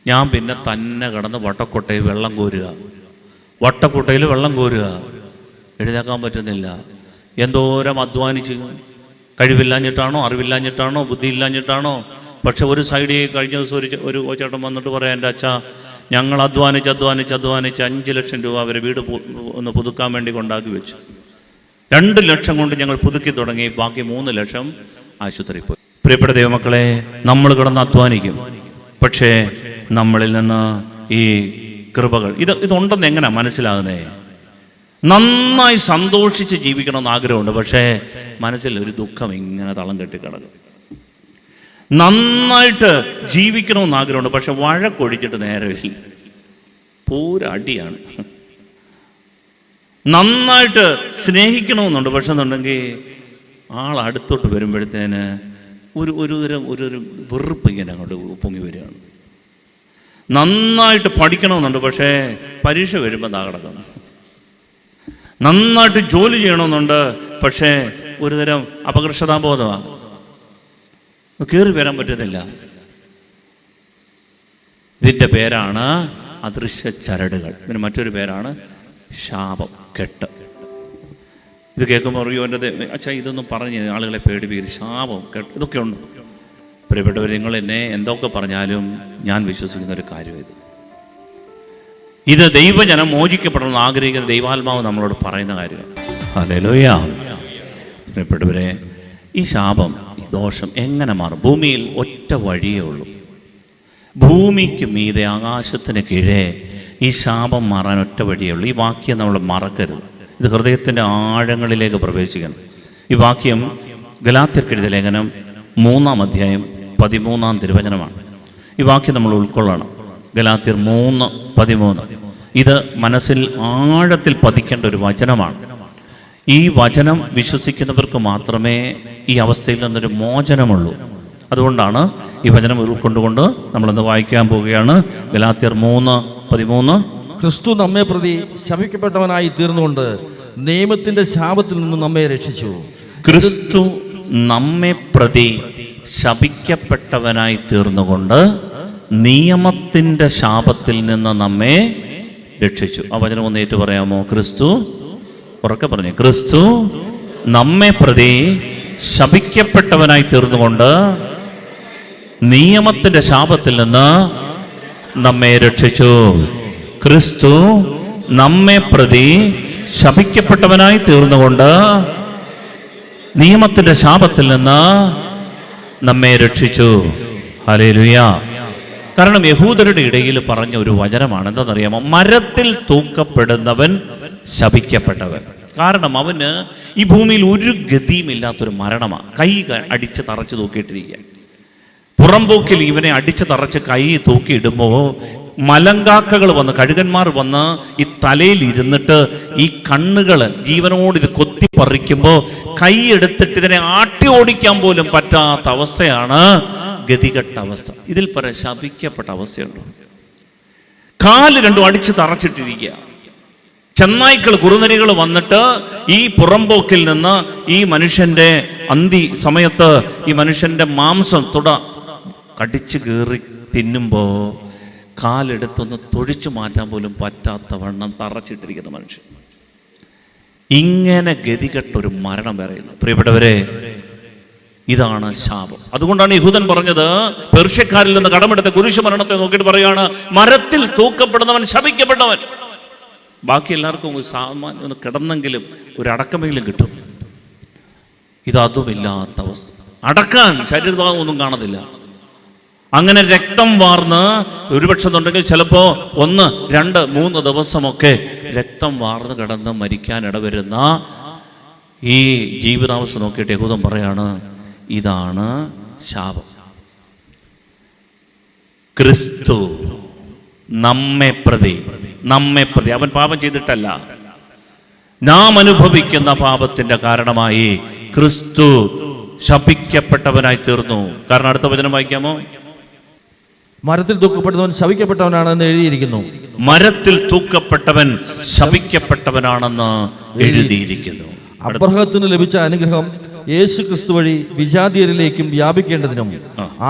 ഞാൻ പിന്നെ തന്നെ കിടന്ന് വട്ടക്കൊട്ടയിൽ വെള്ളം കോരുക, വട്ടക്കൊട്ടയിൽ വെള്ളം കോരുക, എഴുതാക്കാൻ പറ്റുന്നില്ല. എന്തോരം അധ്വാനിച്ച്, കഴിവില്ലാഞ്ഞിട്ടാണോ, അറിവില്ലാഞ്ഞിട്ടാണോ, ബുദ്ധിയില്ലാഞ്ഞിട്ടാണോ? പക്ഷെ ഒരു സൈഡിൽ കഴിഞ്ഞ ദിവസം ഒരു ചേട്ടൻ വന്നിട്ട് പറയാം, എൻ്റെ അച്ഛാ ഞങ്ങൾ അധ്വാനിച്ച് 5 ലക്ഷം രൂപ അവരെ വീട് ഒന്ന് പുതുക്കാൻ വേണ്ടി കൊണ്ടാക്കി വെച്ചു. 2 ലക്ഷം കൊണ്ട് ഞങ്ങൾ പുതുക്കി തുടങ്ങി, ബാക്കി 3 ലക്ഷം ആശുപത്രിയിൽ പോയി. പ്രിയപ്പെട്ട ദൈവമക്കളെ, നമ്മൾ കിടന്ന് അധ്വാനിക്കും, പക്ഷേ നമ്മളിൽ നിന്ന് ഈ കൃപകൾ ഇതുണ്ടെന്ന് എങ്ങനെയാണ് മനസ്സിലാകുന്നത്? നന്നായി സന്തോഷിച്ച് ജീവിക്കണമെന്ന് ആഗ്രഹമുണ്ട്, പക്ഷേ മനസ്സിൽ ഒരു ദുഃഖം ഇങ്ങനെ തളം കെട്ടിക്കിടക്കും. നന്നായിട്ട് ജീവിക്കണമെന്ന് ആഗ്രഹമുണ്ട്, പക്ഷെ വഴക്കൊഴിച്ചിട്ട് നേരമില്ല, പൂര അടിയാണ്. നന്നായിട്ട് സ്നേഹിക്കണമെന്നുണ്ട്, പക്ഷെ എന്നുണ്ടെങ്കിൽ ആളടുത്തോട്ട് വരുമ്പോഴത്തേന് ഒരു വെറുപ്പ് ഇങ്ങനെ അങ്ങോട്ട് പൊങ്ങി വരികയാണ്. നന്നായിട്ട് പഠിക്കണമെന്നുണ്ട്, പക്ഷേ പരീക്ഷ വരുമ്പോൾ താ കിടക്കുന്നു. നന്നായിട്ട് ജോലി ചെയ്യണമെന്നുണ്ട്, പക്ഷേ ഒരുതരം അപകർഷതാബോധമാണ്, കയറി വരാൻ പറ്റുന്നില്ല. ഇതിൻ്റെ പേരാണ് അദൃശ്യ ചരടുകൾ. ഇതിന് മറ്റൊരു പേരാണ് ശാപം, കെട്ട്. ഇത് കേൾക്കുമ്പോൾ അറിയോ എൻ്റെ അച്ഛാ ഇതൊന്നും പറഞ്ഞ് ആളുകളെ പേടിപ്പിക്കരുത്, ശാപം, കെട്ട്, ഇതൊക്കെ ഉണ്ട്. പ്രിയപ്പെട്ടവർ, നിങ്ങൾ എന്നെ എന്തൊക്കെ പറഞ്ഞാലും ഞാൻ വിശ്വസിക്കുന്ന ഒരു കാര്യം ഇത് ദൈവജനം മോചിക്കപ്പെടണമെന്ന് ആഗ്രഹിക്കുന്ന ദൈവാത്മാവ് നമ്മളോട് പറയുന്ന കാര്യമാണ്. ഹല്ലേലൂയ. പ്രിയപ്പെട്ടവരെ, ഈ ശാപം, ഈ ദോഷം എങ്ങനെ മാറും? ഭൂമിയിൽ ഒറ്റ വഴിയേ ഉള്ളൂ. ഭൂമിക്ക് മീതെ ആകാശത്തിന് കീഴേ ഈ ശാപം മാറാൻ ഒറ്റ വഴിയേ ഉള്ളൂ. ഈ വാക്യം നമ്മൾ മറക്കരുത്. ഇത് ഹൃദയത്തിൻ്റെ ആഴങ്ങളിലേക്ക് പ്രവേശിക്കണം. ഈ വാക്യം ഗലാത്യർക്കെഴുതിയ ലേഖനം 3-ാം അധ്യായം 13-ാം തിരുവചനമാണ്. ഈ വാക്യം നമ്മൾ ഉൾക്കൊള്ളണം. ഗലാത്യർ 3:13. ഇത് മനസ്സിൽ ആഴത്തിൽ പതിക്കേണ്ട ഒരു വചനമാണ്. ഈ വചനം വിശ്വസിക്കുന്നവർക്ക് മാത്രമേ ഈ അവസ്ഥയിൽ നിന്നൊരു മോചനമുള്ളൂ. അതുകൊണ്ടാണ് ഈ വചനം ഉൾക്കൊണ്ടുകൊണ്ട് നമ്മളിന്ന് വായിക്കാൻ പോവുകയാണ്. ഗലാത്യർ 3:13. ക്രിസ്തു നമ്മെ പ്രതി ശപിക്കപ്പെട്ടവനായി തീർന്നുകൊണ്ട് നിയമത്തിന്റെ ശാപത്തിൽ നിന്ന് നമ്മെ രക്ഷിച്ചു. ക്രിസ്തു നമ്മെ പ്രതി ശപിക്കപ്പെട്ടവനായി തീർന്നുകൊണ്ട് നിയമത്തിന്റെ ശാപത്തിൽ നിന്ന് നമ്മെ രക്ഷിച്ചു. ആ വചനം ഒന്ന് ഏറ്റു പറയാമോ? ക്രിസ്തു, ഉറക്കെ പറഞ്ഞു, ക്രിസ്തു നമ്മെ പ്രതി ശപിക്കപ്പെട്ടവനായി തീർന്നുകൊണ്ട് നിയമത്തിന്റെ ശാപത്തിൽ നിന്ന് നമ്മെ രക്ഷിച്ചു. ക്രിസ്തു നമ്മെ പ്രതി ശപിക്കപ്പെട്ടവനായി തീർന്നുകൊണ്ട് നിയമത്തിന്റെ ശാപത്തിൽ നിന്ന് നമ്മെ രക്ഷിച്ചു. ഹല്ലേലൂയ. കാരണം യഹൂദരുടെ ഇടയിൽ പറഞ്ഞ ഒരു വചനമാണ്. എന്താണെന്നറിയാമോ? മരത്തിൽ തൂക്കപ്പെടുന്നവൻ ശപിക്കപ്പെട്ടവൻ. കാരണം അവന് ഈ ഭൂമിയിൽ ഒരു ഗതിയുമില്ലാത്തൊരു മരണമാണ്. കൈ അടിച്ച് തറച്ച് തൂക്കിയിട്ടിരിക്കുക. പുറംപോക്കിൽ ഇവനെ അടിച്ച് തറച്ച് കൈ തൂക്കിയിടുമ്പോൾ മലങ്കാക്കകൾ വന്ന്, കഴുകന്മാർ വന്ന് ഈ തലയിൽ ഇരുന്നിട്ട് ഈ കണ്ണുകൾ ജീവനോട് ഇത് കൊത്തിപ്പറിക്കുമ്പോൾ കൈ എടുത്തിട്ട് ഇതിനെ ആട്ടി ഓടിക്കാൻ പോലും പറ്റാത്ത അവസ്ഥയാണ് ഗതികെട്ട അവസ്ഥ. ഇതിൽ പറയാൻ ശപിക്കപ്പെട്ട അവസ്ഥയുണ്ട്. കാല് രണ്ടും അടിച്ച് തറച്ചിട്ടിരിക്കുക. ചെന്നായ്ക്കൾ, കുറുനരികൾ വന്നിട്ട് ഈ പുറംപോക്കിൽ നിന്ന് ഈ മനുഷ്യന്റെ അന്തി സമയത്ത് ഈ മനുഷ്യന്റെ മാംസം കടിച്ചു കീറി തിന്നുമ്പോൾ കാലെടുത്തൊന്ന് തൊഴിച്ചു മാറ്റാൻ പോലും പറ്റാത്ത വണ്ണം തറച്ചിട്ടിരിക്കുന്ന മനുഷ്യൻ. ഇങ്ങനെ ഗതികെട്ടൊരു മരണം പറയുന്നു. പ്രിയപ്പെട്ടവരെ, ഇതാണ് ശാപം. അതുകൊണ്ടാണ് യഹൂദൻ പറഞ്ഞത്, പേർഷ്യക്കാരിൽ നിന്ന് കടമെടുത്ത കുരിശു മരണത്തെ നോക്കിയിട്ട് പറയാണ്, മരത്തിൽ തൂക്കപ്പെടുന്നവൻ ശപിക്കപ്പെട്ടവൻ. ബാക്കി എല്ലാവർക്കും ഒരു സാമാന്യം ഒന്ന് കിടന്നെങ്കിലും ഒരു അടക്കമെങ്കിലും കിട്ടും. ഇതതുമില്ലാത്ത അവസ്ഥ. അടക്കാൻ ശരീരഭാഗം ഒന്നും കാണത്തില്ല. അങ്ങനെ രക്തം വാർന്ന് ഒരുപക്ഷെ ഉണ്ടെങ്കിൽ ചിലപ്പോൾ 1, 2, 3 ദിവസമൊക്കെ രക്തം വാർന്ന് കിടന്ന് മരിക്കാൻ ഇടവരുന്ന ഈ ജീവിതാവസ്ഥ നോക്കിയിട്ട് യഹൂദൻ പറയാണ്, ഇതാണ് ശാപം. ക്രിസ്തു നമ്മെ പ്രതി അവൻ പാപം ചെയ്തിട്ടല്ല, നാം അനുഭവിക്കുന്ന പാപത്തിന്റെ കാരണമായി ക്രിസ്തു ശപിക്കപ്പെട്ടവനായി തീർന്നു. കാരണം അടുത്ത വചനം വായിക്കാമോ? മരത്തിൽ തൂക്കപ്പെട്ടവൻ ശപിക്കപ്പെട്ടവനാണെന്ന് എഴുതിയിരിക്കുന്നു. മരത്തിൽ തൂക്കപ്പെട്ടവൻ ശപിക്കപ്പെട്ടവനാണെന്ന് എഴുതിയിരിക്കുന്നു. അബ്രഹത്തിന് ലഭിച്ച അനുഗ്രഹം യേശു ക്രിസ്തു വഴി വിജാതിയരിലേക്കും വ്യാപിക്കേണ്ടതിനും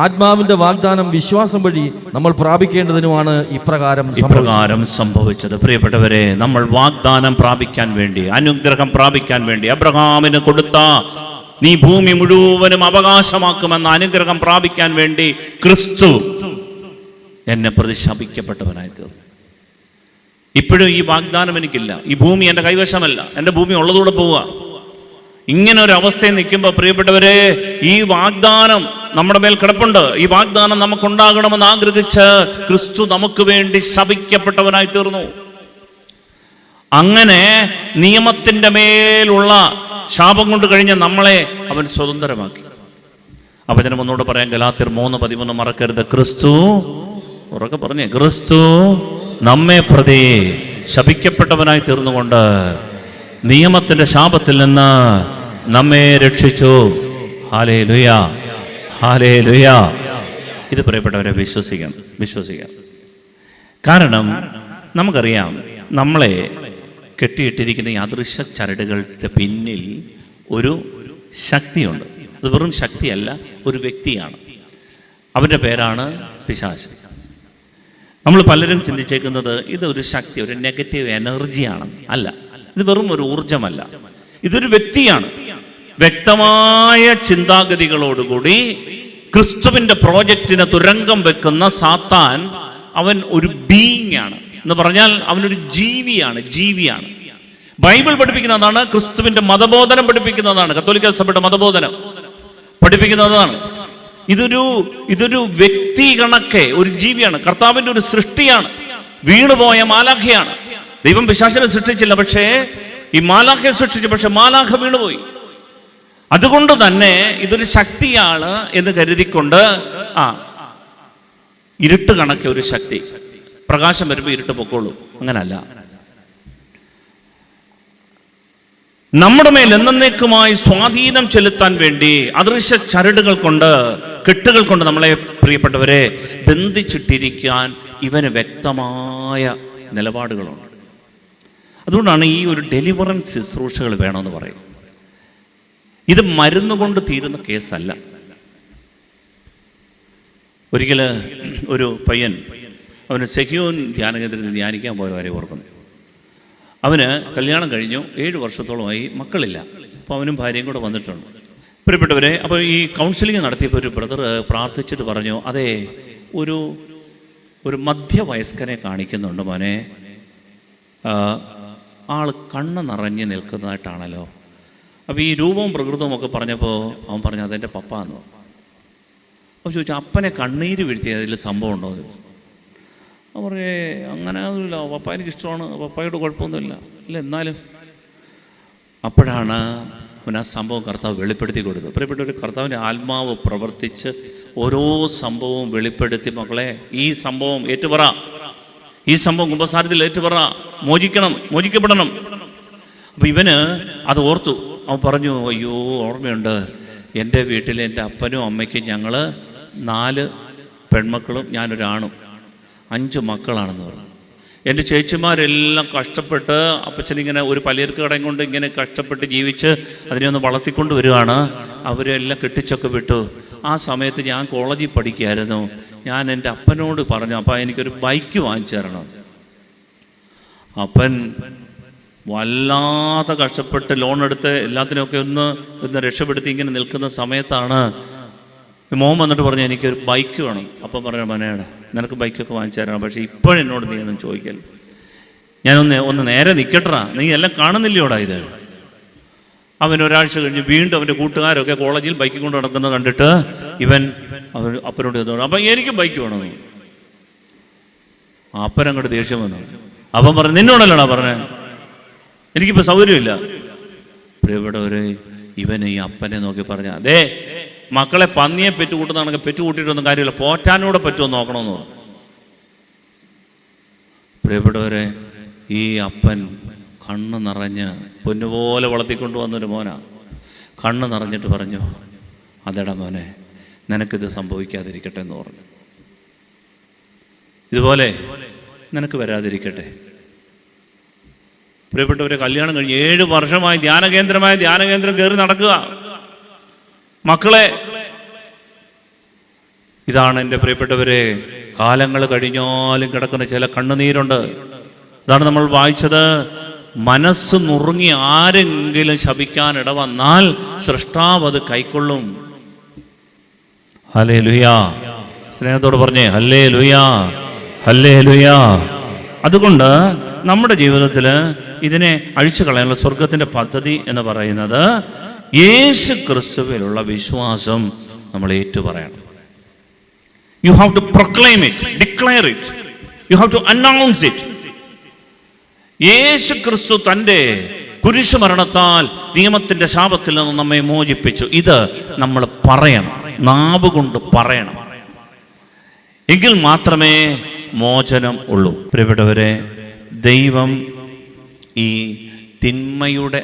ആത്മാവിന്റെ വാഗ്ദാനം വിശ്വാസം വഴി നമ്മൾ പ്രാപിക്കേണ്ടതിനുമാണ് ഇപ്രകാരം സംഭവിച്ചത്. പ്രിയപ്പെട്ടവരെ, നമ്മൾ വാഗ്ദാനം പ്രാപിക്കാൻ വേണ്ടി, അനുഗ്രഹം പ്രാപിക്കാൻ വേണ്ടി അബ്രഹാമിന് കൊടുത്ത നീ ഭൂമി മുഴുവനും അവകാശമാക്കുമെന്ന അനുഗ്രഹം പ്രാപിക്കാൻ വേണ്ടി ക്രിസ്തു എന്നെ പ്രതി ശപിക്കപ്പെട്ടവനായി തീർന്നു. ഇപ്പോഴും ഈ വാഗ്ദാനം എനിക്കില്ല. ഈ ഭൂമി എൻ്റെ കൈവശമല്ല, എൻ്റെ ഭൂമി ഉള്ളതൂടെ പോവുക. ഇങ്ങനെ ഒരു അവസ്ഥയിൽ നിൽക്കുമ്പോൾ പ്രിയപ്പെട്ടവരെ, ഈ വാഗ്ദാനം നമ്മുടെ മേൽ കിടപ്പുണ്ട്. ഈ വാഗ്ദാനം നമുക്കുണ്ടാകണമെന്ന് ആഗ്രഹിച്ച് ക്രിസ്തു നമുക്ക് വേണ്ടി ശപിക്കപ്പെട്ടവനായി തീർന്നു. അങ്ങനെ നിയമത്തിൻ്റെ മേലുള്ള ശാപം കൊണ്ട് കഴിഞ്ഞ നമ്മളെ അവൻ സ്വതന്ത്രമാക്കി. വചനം ഒന്നുകൂടെ പറയാം, ഗലാത്യർ 3:13 മറക്കരുത്. ക്രിസ്തു, ഉറക്കെ പറഞ്ഞേ, ക്രിസ്തു നമ്മെ പ്രതി ശപിക്കപ്പെട്ടവനായി തീർന്നുകൊണ്ട് നിയമത്തിന്റെ ശാപത്തിൽ നിന്ന് നമ്മെ രക്ഷിച്ചു. Hallelujah, hallelujah. ഇത് പ്രിയപ്പെട്ടവരെ വിശ്വസിക്കാം. കാരണം നമുക്കറിയാം, നമ്മളെ കെട്ടിയിട്ടിരിക്കുന്ന ഈ അദൃശ്യ ചരടുകളുടെ പിന്നിൽ ഒരു ശക്തിയുണ്ട്. അത് വെറും ശക്തിയല്ല, ഒരു വ്യക്തിയാണ്. അവൻ്റെ പേരാണ് പിശാച്. നമ്മൾ പലരും ചിന്തിച്ചേക്കുന്നത് ഇതൊരു ശക്തി, ഒരു നെഗറ്റീവ് എനർജിയാണ്. അല്ല, ഇത് വെറും ഒരു ഊർജമല്ല, ഇതൊരു വ്യക്തിയാണ്. വ്യക്തമായ ചിന്താഗതികളോടുകൂടി ക്രിസ്തുവിന്റെ പ്രോജക്റ്റിന് തുരങ്കം വെക്കുന്ന സാത്താൻ, അവൻ ഒരു ബീയിങ് ആണ് എന്ന് പറഞ്ഞാൽ അവനൊരു ജീവിയാണ്. ബൈബിൾ പഠിപ്പിക്കുന്നതാണ്, ക്രിസ്തുവിന്റെ മതബോധനം പഠിപ്പിക്കുന്നതാണ്, കത്തോലിക്ക സഭയുടെ മതബോധനം പഠിപ്പിക്കുന്നതാണ്. ഇതൊരു വ്യക്തി കണക്കെ ഒരു ജീവിയാണ്, കർത്താവിന്റെ ഒരു സൃഷ്ടിയാണ്, വീണുപോയ മാലാഖയാണ്. ദൈവം പിശാചിനെ സൃഷ്ടിച്ചില്ല, പക്ഷേ ഈ മാലാഖയെ സൃഷ്ടിച്ചു, പക്ഷെ മാലാഖ വീണുപോയി. അതുകൊണ്ട് തന്നെ ഇതൊരു ശക്തിയാണ് എന്ന് കരുതിക്കൊണ്ട് ഇരുട്ട് കണക്കെ ഒരു ശക്തി, പ്രകാശം വരുമ്പോൾ ഇരുട്ട് പൊക്കോളൂ, അങ്ങനല്ല. നമ്മുടെ മേൽ എന്നേക്കുമായി സ്വാധീനം ചെലുത്താൻ വേണ്ടി അദൃശ്യ ചരടുകൾ കൊണ്ട്, കെട്ടുകൾ കൊണ്ട് നമ്മളെ പ്രിയപ്പെട്ടവരെ ബന്ധിച്ചിട്ടിരിക്കാൻ ഇവന് വ്യക്തമായ നിലപാടുകളുണ്ട്. അതുകൊണ്ടാണ് ഈ ഒരു ഡെലിവറൻസ് ശുശ്രൂഷകൾ വേണമെന്ന് പറയും. ഇത് മരുന്നുകൊണ്ട് തീരുന്ന കേസല്ല. ഒരിക്കൽ ഒരു പയ്യൻ, അവന് സെഹിയോൻ ധ്യാനകേന്ദ്രത്തിൽ ധ്യാനിക്കാൻ പോയ കാര്യം ഓർക്കുന്നു. അവന് കല്യാണം കഴിഞ്ഞു, 7 വർഷത്തോളമായി, മക്കളില്ല. അപ്പോൾ അവനും ഭാര്യയും കൂടെ വന്നിട്ടുണ്ട്. പ്രിയപ്പെട്ടവരെ, അപ്പോൾ ഈ കൗൺസിലിംഗ് നടത്തിയപ്പോൾ ഒരു ബ്രദർ പ്രാർത്ഥിച്ചിട്ട് പറഞ്ഞു, അതെ, ഒരു മധ്യവയസ്കനെ കാണിക്കുന്നുണ്ട് മോനെ, ആൾ കണ്ണ് നിറഞ്ഞ് നിൽക്കുന്നതായിട്ടാണല്ലോ. അപ്പോൾ ഈ രൂപവും പ്രകൃതവും ഒക്കെ പറഞ്ഞപ്പോൾ അവൻ പറഞ്ഞു, അതെൻ്റെ പപ്പ എന്ന്. അപ്പോൾ ചോദിച്ചു, അപ്പനെ കണ്ണീര് വീഴ്ത്തിയതിൽ സംഭവം ഉണ്ടോ? അവൻ പറയേ, അങ്ങനെ ഒന്നുമില്ല, പപ്പ എനിക്കിഷ്ടമാണ്, പപ്പായോട് കുഴപ്പമൊന്നുമില്ല. ഇല്ല, എന്നാലും. അപ്പോഴാണ് അവൻ ആ സംഭവം കർത്താവ് വെളിപ്പെടുത്തി കൊടുത്തത്. പ്രിയപ്പെട്ട ഒരു കർത്താവിൻ്റെ ആത്മാവ് പ്രവർത്തിച്ച് ഓരോ സംഭവവും വെളിപ്പെടുത്തി, മക്കളെ ഈ സംഭവം ഏറ്റുപറ, ഈ സംഭവം കുമ്പസാരത്തിൽ ഏറ്റുപറ, മോചിക്കപ്പെടണം. അപ്പം ഇവന് അത് ഓർത്തു. അവൻ പറഞ്ഞു, അയ്യോ, ഓർമ്മയുണ്ട്, എൻ്റെ വീട്ടിൽ എൻ്റെ അപ്പനും അമ്മയ്ക്കും ഞങ്ങൾ 4 പെൺമക്കളും ഞാനൊരാണും 5 മക്കളാണെന്ന് പറഞ്ഞു. എൻ്റെ ചേച്ചിമാരെല്ലാം കഷ്ടപ്പെട്ട് അപ്പച്ചനിങ്ങനെ ഒരു പലചരക്ക് കടയും കൊണ്ട് ഇങ്ങനെ കഷ്ടപ്പെട്ട് ജീവിച്ച് അതിനെ ഒന്ന് വളർത്തിക്കൊണ്ട് വരികയാണ്. അവരെല്ലാം കെട്ടിച്ചൊക്കെ വിട്ടു. ആ സമയത്ത് ഞാൻ കോളേജിൽ പഠിക്കുകയായിരുന്നു. ഞാൻ എൻ്റെ അപ്പനോട് പറഞ്ഞു, അപ്പം എനിക്കൊരു ബൈക്ക് വാങ്ങിച്ചു തരണം. അപ്പൻ വല്ലാതെ കഷ്ടപ്പെട്ട് ലോൺ എടുത്ത് എല്ലാത്തിനൊക്കെ ഒന്ന് രക്ഷപ്പെടുത്തി ഇങ്ങനെ നിൽക്കുന്ന സമയത്താണ് മോൻ വന്നിട്ട് പറഞ്ഞു, എനിക്കൊരു ബൈക്ക് വേണം. അപ്പം പറഞ്ഞു, മനേടാ, നിനക്ക് ബൈക്കൊക്കെ വാങ്ങിച്ചു തരണം, പക്ഷേ ഇപ്പോഴെന്നോട് നീ ഒന്നും ചോദിക്കൽ. ഒന്ന് നേരെ നിൽക്കട്ടാ, നീ എല്ലാം കാണുന്നില്ലയോടാ ഇത്. അവൻ ഒരാഴ്ച കഴിഞ്ഞ് വീണ്ടും അവൻ്റെ കൂട്ടുകാരൊക്കെ കോളേജിൽ ബൈക്കിൽ കൊണ്ട് നടക്കുന്നത് കണ്ടിട്ട് അവൻ അപ്പനോട് ചെന്നു, അപ്പം എനിക്ക് ബൈക്ക് വേണമെന്ന്. അപ്പനങ്ങോട്ട് ദേഷ്യം വന്നു. അപ്പം പറഞ്ഞു, നിന്നോടല്ലടാ പറഞ്ഞേ, എനിക്കിപ്പോൾ സൗകര്യമില്ല. പ്രിയപ്പെട്ടവരെ, ഇവൻ ഈ അപ്പനെ നോക്കി പറഞ്ഞ, അതേ മക്കളെ പന്നിയെ പെറ്റുകൂട്ടുന്നതാണെങ്കിൽ പെറ്റുകൂട്ടിയിട്ടൊന്നും കാര്യമില്ല, പോറ്റാനൂടെ പറ്റുമോ നോക്കണമെന്ന് പറഞ്ഞു. പ്രിയപ്പെട്ടവരെ, ഈ അപ്പൻ കണ്ണ് നിറഞ്ഞ് പൊന്നുപോലെ വളർത്തിക്കൊണ്ടു വന്നൊരു മോനാ. കണ്ണ് നിറഞ്ഞിട്ട് പറഞ്ഞു, അതെടാ മോനെ, നിനക്കിത് സംഭവിക്കാതിരിക്കട്ടെ എന്ന് പറഞ്ഞു. ഇതുപോലെ നിനക്ക് വരാതിരിക്കട്ടെ. പ്രിയപ്പെട്ടവരെ, കല്യാണം കഴിഞ്ഞ് 7 വർഷമായി ധ്യാനകേന്ദ്രം കയറി നടക്കുക. മക്കളെ, ഇതാണ് എൻ്റെ പ്രിയപ്പെട്ടവരെ, കാലങ്ങൾ കഴിഞ്ഞാലും കിടക്കുന്ന ചില കണ്ണുനീരുണ്ട്. ഇതാണ് നമ്മൾ വായിച്ചത്. മനസ്സ് നുറുങ്ങി ആരെങ്കിലും ശപിക്കാൻ ഇടവന്നാൽ സൃഷ്ടാവ് അത് കൈക്കൊള്ളും. ഹല്ലേലൂയാ. സ്നേഹത്തോട് പറഞ്ഞേ ഹല്ലേലൂയാ, ഹല്ലേലൂയാ. അതുകൊണ്ട് നമ്മുടെ ജീവിതത്തിൽ ഇതിനെ അഴിച്ചു കളയാനുള്ള സ്വർഗത്തിൻ്റെ പദ്ധതി എന്ന് പറയുന്നത് യേശു ക്രിസ്തുവിലുള്ള വിശ്വാസം നമ്മൾ ഏറ്റുപറയണം. You have to proclaim it, declare it. You have to announce it. യേശു ക്രിസ്തു തൻ്റെ കുരിശുമരണത്താൽ നിയമത്തിൻ്റെ ശാപത്തിൽ നിന്ന് നമ്മെ മോചിപ്പിച്ചു. ഇത് നമ്മൾ പറയണം, നാവ് കൊണ്ട് പറയണം. എങ്കിൽ മാത്രമേ മോചനം ഉള്ളൂ. പ്രിയപ്പെട്ടവരെ, ദൈവം ഈ തിന്മയുടെ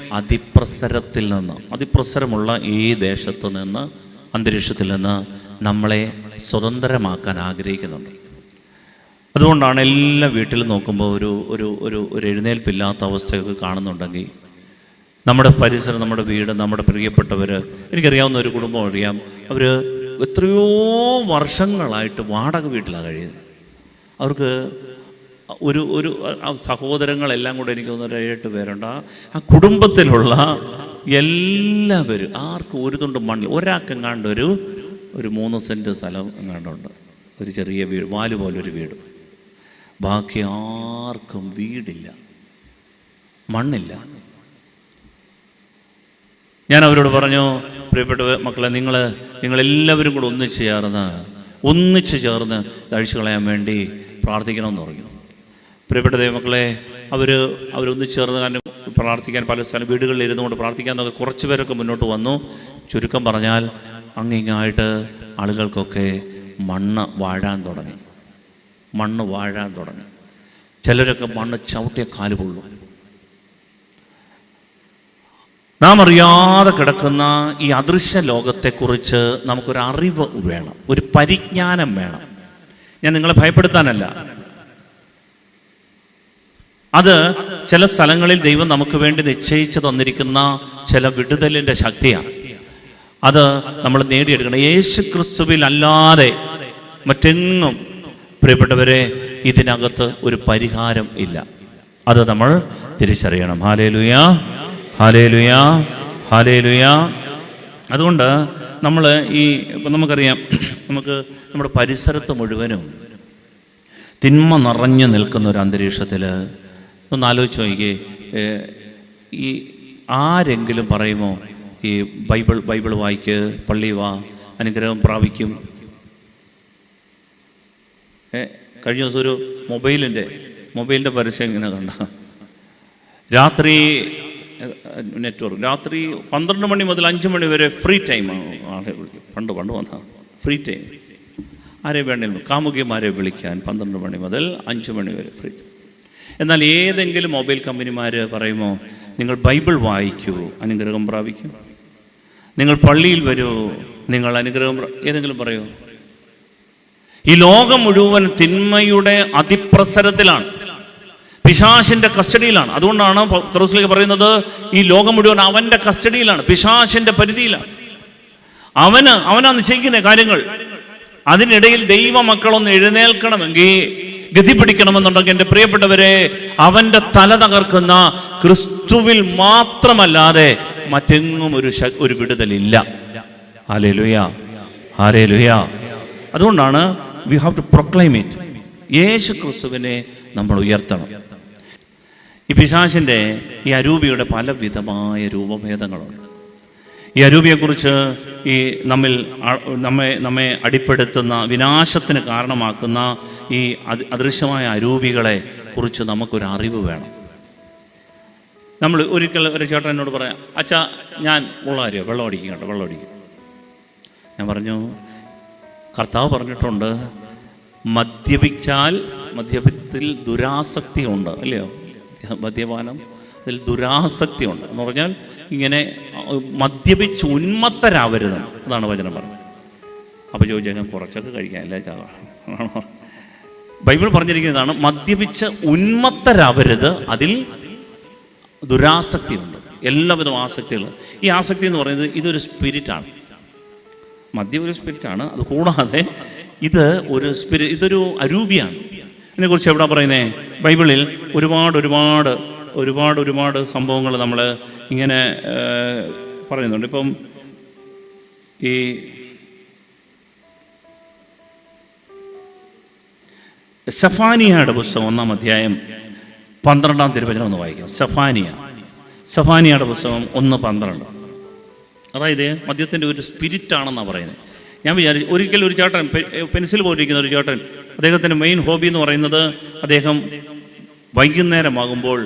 അതിപ്രസരമുള്ള ഈ ദേശത്തു നിന്ന്, അന്തരീക്ഷത്തിൽ നിന്ന് നമ്മളെ സ്വതന്ത്രമാക്കാൻ ആഗ്രഹിക്കുന്നുണ്ട്. അതുകൊണ്ടാണ് എല്ലാ വീട്ടിലും നോക്കുമ്പോൾ ഒരു എഴുന്നേൽപ്പില്ലാത്ത അവസ്ഥയൊക്കെ കാണുന്നുണ്ടെങ്കിൽ, നമ്മുടെ പരിസരം, നമ്മുടെ വീട്, നമ്മുടെ പ്രിയപ്പെട്ടവർ, എനിക്കറിയാവുന്ന ഒരു കുടുംബം അറിയാം, അവർ എത്രയോ വർഷങ്ങളായിട്ട് വാടക വീട്ടിലാണ് കഴിയുന്നത്. അവർക്ക് ഒരു സഹോദരങ്ങളെല്ലാം കൂടെ എനിക്ക് തോന്നുന്നു 7-8 പേരുണ്ട്. ആ കുടുംബത്തിലുള്ള എല്ലാവരും, ആർക്കും ഒരു തുണ്ട് മണ്ണിൽ, ഒരാൾക്കെങ്ങാണ്ട് ഒരു 3 സെൻറ്റ് സ്ഥലം എങ്ങാണ്ടുണ്ട്, ഒരു ചെറിയ വീട്, വാല് പോലൊരു വീട്. ബാക്കി ആർക്കും വീടില്ല, മണ്ണില്ല. ഞാൻ അവരോട് പറഞ്ഞു, പ്രിയപ്പെട്ട മക്കളെ, നിങ്ങളെല്ലാവരും കൂടെ ഒന്നിച്ച് ചേർന്ന് അഴിച്ചു കളയാൻ വേണ്ടി പ്രാർത്ഥിക്കണമെന്ന് പറഞ്ഞു. പ്രിയപ്പെട്ട ദൈവമക്കളെ, അവരൊന്നിച്ച് ചേർന്ന് കാരണം പ്രാർത്ഥിക്കാൻ പല സ്ഥലം വീടുകളിൽ ഇരുന്നുകൊണ്ട് പ്രാർത്ഥിക്കാമെന്നൊക്കെ കുറച്ച് പേരൊക്കെ മുന്നോട്ട് വന്നു. ചുരുക്കം പറഞ്ഞാൽ അങ്ങിങ്ങായിട്ട് ആളുകൾക്കൊക്കെ മണ്ണ് വാഴാൻ തുടങ്ങി. ചിലരൊക്കെ മണ്ണ് ചവിട്ടിയ കാല് പൊള്ളും. നാം അറിയാതെ കിടക്കുന്ന ഈ അദൃശ്യ ലോകത്തെക്കുറിച്ച് നമുക്കൊരു അറിവ് വേണം, ഒരു പരിജ്ഞാനം വേണം. ഞാൻ നിങ്ങളെ ഭയപ്പെടുത്താനല്ല, അത് ചില സ്ഥലങ്ങളിൽ ദൈവം നമുക്ക് വേണ്ടി നിശ്ചയിച്ചു തന്നിരിക്കുന്ന ചില വിടുതലിൻ്റെ ശക്തിയാണ്. അത് നമ്മൾ നേടിയെടുക്കണം. യേശു ക്രിസ്തുവിൽ അല്ലാതെ മറ്റെങ്ങും, പ്രിയപ്പെട്ടവരെ, ഇതിനകത്ത് ഒരു പരിഹാരം ഇല്ല. അത് നമ്മൾ തിരിച്ചറിയണം. ഹല്ലേലൂയാ, ഹല്ലേലൂയാ, ഹല്ലേലൂയാ. അതുകൊണ്ട് നമ്മൾ ഇപ്പം നമുക്കറിയാം, നമ്മുടെ പരിസരത്ത് മുഴുവനും തിന്മ നിറഞ്ഞു നിൽക്കുന്ന ഒരു അന്തരീക്ഷത്തിൽ ഒന്ന് ആലോചിച്ച് നോക്കിയേ. ഈ ആരെങ്കിലും പറയുമോ ഈ ബൈബിൾ വായിക്ക്, പള്ളി വാ, അനുഗ്രഹം പ്രാപിക്കും? കഴിഞ്ഞ ദിവസം ഒരു മൊബൈലിൻ്റെ പരസ്യം ഇങ്ങനെ കണ്ട, രാത്രി നെറ്റ്വർക്ക്, രാത്രി 12 മണി മുതൽ 5 മണി വരെ ഫ്രീ ടൈമാണ്. ആളെ വിളിക്കും, പണ്ട് വന്ന ഫ്രീ ടൈം. ആരെ വേണമെങ്കിലും കാമുകിമാരെ വിളിക്കാൻ 12 മണി മുതൽ 5 മണി വരെ ഫ്രീ. എന്നാൽ ഏതെങ്കിലും മൊബൈൽ കമ്പനിമാർ പറയുമോ, നിങ്ങൾ ബൈബിൾ വായിക്കൂ, അനുഗ്രഹം പ്രാപിക്കും, നിങ്ങൾ പള്ളിയിൽ വരൂ, നിങ്ങൾ അനുഗ്രഹം ഏതെങ്കിലും പറയൂ? ഈ ലോകം മുഴുവൻ തിന്മയുടെ അതിപ്രസരത്തിലാണ്, പിശാചിന്റെ കസ്റ്റഡിയിലാണ്. അതുകൊണ്ടാണ് പത്രോസിലേക്ക് പറയുന്നത്, ഈ ലോകം മുഴുവൻ അവന്റെ കസ്റ്റഡിയിലാണ്, പിശാചിന്റെ പരിധിയിലാണ്. അവനാ നിശ്ചയിക്കുന്ന കാര്യങ്ങൾ. അതിനിടയിൽ ദൈവമക്കളൊന്ന് എഴുന്നേൽക്കണമെങ്കിൽ, ഗതി പിടിക്കണമെന്നുണ്ടെങ്കിൽ, എൻ്റെ പ്രിയപ്പെട്ടവരെ, അവന്റെ തല തകർക്കുന്ന ക്രിസ്തുവിൽ മാത്രമല്ലാതെ മറ്റെങ്ങും ഒരു വിടുതലില്ല. Hallelujah, hallelujah. അതുകൊണ്ടാണ് we have to proclaim it. യേശു ക്രിസ്തുവിനെ നമ്മൾ ഉയർത്തണം. ഈ പിശാചിൻ്റെ ഈ അരൂപിയുടെ പല വിധമായ രൂപഭേദങ്ങളുണ്ട്. ഈ അരൂപിയെക്കുറിച്ച് ഈ നമ്മെ അടിപ്പെടുത്തുന്ന വിനാശത്തിന് കാരണമാക്കുന്ന ഈ അദൃശ്യമായ അരൂപികളെ കുറിച്ച് നമുക്കൊരറിവ് വേണം. നമ്മൾ ഒരിക്കൽ ഒരു ചേട്ടൻ എന്നോട് പറയാം, അച്ഛാ ഞാൻ ഉള്ളാരിയോ വെള്ളം അടിക്കും കേട്ടോ, വെള്ളം അടിക്കും. ഞാൻ പറഞ്ഞു, കർത്താവ് പറഞ്ഞിട്ടുണ്ട് മദ്യപത്തിൽ ദുരാസക്തി ഉണ്ട്, അല്ലയോ? മദ്യപാനം അതിൽ ദുരാസക്തി ഉണ്ട് എന്ന് പറഞ്ഞാൽ ഇങ്ങനെ മദ്യപിച്ച് ഉന്മത്തരാവരുത്, അതാണ് വചനം പറഞ്ഞത്. അപ്പോൾ ചോദിച്ചാൽ ഞാൻ കുറച്ചൊക്കെ കഴിക്കാം, അല്ലേ ചാവാ? ബൈബിൾ പറഞ്ഞിരിക്കുന്നതാണ് മദ്യപിച്ച് ഉന്മത്തരാവരുത്, അതിൽ ദുരാസക്തിയുണ്ട്, എല്ലാവിധ ആസക്തികളും. ഈ ആസക്തി എന്ന് പറയുന്നത് ഇതൊരു സ്പിരിറ്റാണ്. മദ്യം ഒരു സ്പിരിറ്റാണ്. അത് കൂടാതെ ഇതൊരു അരൂപിയാണ്. ഇതിനെക്കുറിച്ച് എവിടെ പറയുന്നത്? ബൈബിളിൽ ഒരുപാട് സംഭവങ്ങൾ നമ്മൾ ഇങ്ങനെ പറയുന്നുണ്ട്. ഇപ്പം ഈ സഫാനിയയുടെ പുസ്തകം 1-ാം അധ്യായം 12-ാം തിരുവചനം ഒന്ന് വായിക്കാം. സഫാനിയയുടെ പുസ്തകം 1:12. അതായത് മദ്യത്തിൻ്റെ ഒരു സ്പിരിറ്റാണെന്നാണ് പറയുന്നത്. ഞാൻ വിചാരിച്ചു, ഒരിക്കൽ ഒരു ചേട്ടൻ പെൻസിൽ പോലിരിക്കുന്ന ഒരു ചേട്ടൻ, അദ്ദേഹത്തിൻ്റെ മെയിൻ ഹോബി എന്ന് പറയുന്നത് അദ്ദേഹം വൈകുന്നേരമാകുമ്പോൾ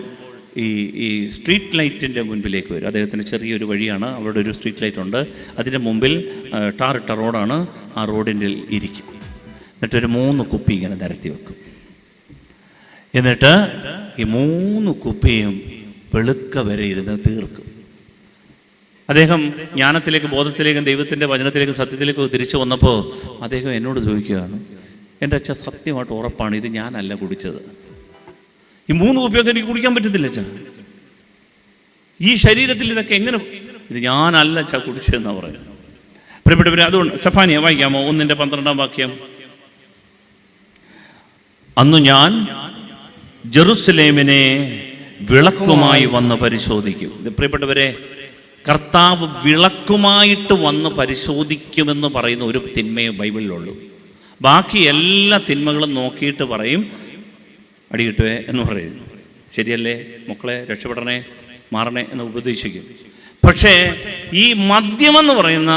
ഈ സ്ട്രീറ്റ് ലൈറ്റിൻ്റെ മുൻപിലേക്ക് വരും. അദ്ദേഹത്തിന് ചെറിയൊരു വഴിയാണ്, അവിടെ ഒരു സ്ട്രീറ്റ് ലൈറ്റ് ഉണ്ട്, അതിൻ്റെ മുമ്പിൽ ടാറിട്ട റോഡാണ്. ആ റോഡിൻ്റെ ഇരിക്കും. എന്നിട്ടൊരു 3 കുപ്പി ഇങ്ങനെ നിരത്തി വെക്കും. എന്നിട്ട് ഈ 3 കുപ്പിയും വെളുക്ക വരെ ഇരുന്ന് തീർക്കും. അദ്ദേഹം ജ്ഞാനത്തിലേക്കും ബോധത്തിലേക്കും ദൈവത്തിൻ്റെ വചനത്തിലേക്കും സത്യത്തിലേക്കും തിരിച്ചു വന്നപ്പോൾ അദ്ദേഹം എന്നോട് ചോദിക്കുകയാണ്, എൻ്റെ അച്ഛൻ സത്യമായിട്ട് ഉറപ്പാണ് ഇത് ഞാനല്ല കുടിച്ചത്. ഈ 3 കുപ്പിയൊക്കെ എനിക്ക് കുടിക്കാൻ പറ്റത്തില്ല അച്ഛാ. ഈ ശരീരത്തിൽ ഇതൊക്കെ എങ്ങനെ, ഇത് ഞാനല്ല അച്ഛാ കുടിച്ചതെന്നാണ് പറയുന്നത്. പ്രിയപ്പെട്ടവരെ, അതുകൊണ്ട് സഫാനിയ വായിക്കാമോ? 1:12 വാക്യം. അന്നു ഞാൻ ജെറുസലേമിനെ വിളക്കുമായി വന്ന് പരിശോധിക്കും. പ്രിയപ്പെട്ടവരെ, കർത്താവ് വിളക്കുമായിട്ട് വന്ന് പരിശോധിക്കുമെന്ന് പറയുന്ന ഒരു തിന്മയെ ബൈബിളിലുള്ളൂ. ബാക്കി എല്ലാ തിന്മകളും നോക്കിയിട്ട് പറയും അടികിട്ടുവേ എന്ന് പറയുന്നു. ശരിയല്ലേ മക്കളെ, രക്ഷപ്പെടണേ, മാറണേ എന്ന് ഉപദേശിക്കും. പക്ഷേ ഈ മദ്യമെന്ന് പറയുന്ന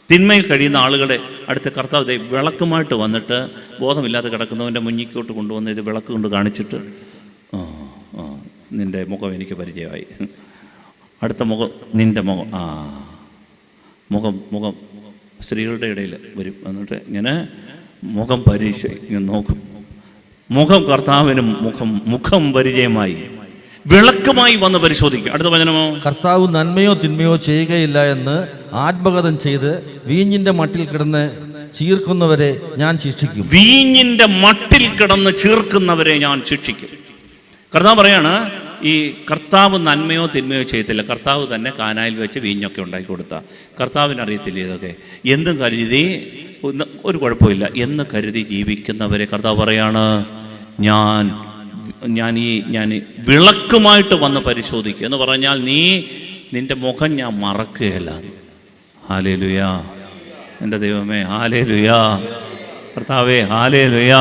തിന്മയിൽ കഴിയുന്ന ആളുകളുടെ അടുത്ത് കർത്താവ് വിളക്കുമായിട്ട് വന്നിട്ട് ബോധമില്ലാതെ കിടക്കുന്നവൻ്റെ മുന്നിക്കോട്ട് കൊണ്ടുവന്ന് ഇത് വിളക്ക് കൊണ്ട് കാണിച്ചിട്ട്, നിൻ്റെ മുഖം എനിക്ക് പരിചയമായി, അടുത്ത മുഖം നിൻ്റെ മുഖം, മുഖം സ്ത്രീകളുടെ ഇടയിൽ വരും. എന്നിട്ട് ഇങ്ങനെ മുഖം ഇങ്ങനെ നോക്കും. മുഖം കർത്താവിനും മുഖം പരിചയമായി വിളക്കുമായി വന്ന് പരിശോധിക്കും. അടുത്ത വചനമോ? കർത്താവ് നന്മയോ തിന്മയോ ചെയ്യുകയില്ല എന്ന് ആത്മഗതം ചെയ്ത് വീഞ്ഞിന്റെ മട്ടിൽ കിടന്ന് ചീർക്കുന്നവരെ ഞാൻ ശിക്ഷിക്കും. വീഞ്ഞിന്റെ മട്ടിൽ കിടന്ന് ചീർക്കുന്നവരെ ഞാൻ ശിക്ഷിക്കും. കർത്താവ് പറയാണ്, ഈ കർത്താവ് നന്മയോ തിന്മയോ ചെയ്യത്തില്ല. കർത്താവ് തന്നെ കാനായിൽ വെച്ച് വീഞ്ഞൊക്കെ ഉണ്ടാക്കി കൊടുത്ത കർത്താവിന് അറിയത്തില്ല ഇതൊക്കെ. എന്തും കരുതി ഒരു കുഴപ്പമില്ല എന്ന് കരുതി ജീവിക്കുന്നവരെ കർത്താവ് പറയാണ്, ഞാൻ വിളക്കുമായിട്ട് വന്ന് പരിശോധിക്കുക എന്ന് പറഞ്ഞാൽ നിന്റെ മുഖം ഞാൻ മറക്കുകയല്ല. ഹല്ലേലൂയ, എൻ്റെ ദൈവമേ, ഹല്ലേലൂയ, കർത്താവേ, ഹല്ലേലൂയ.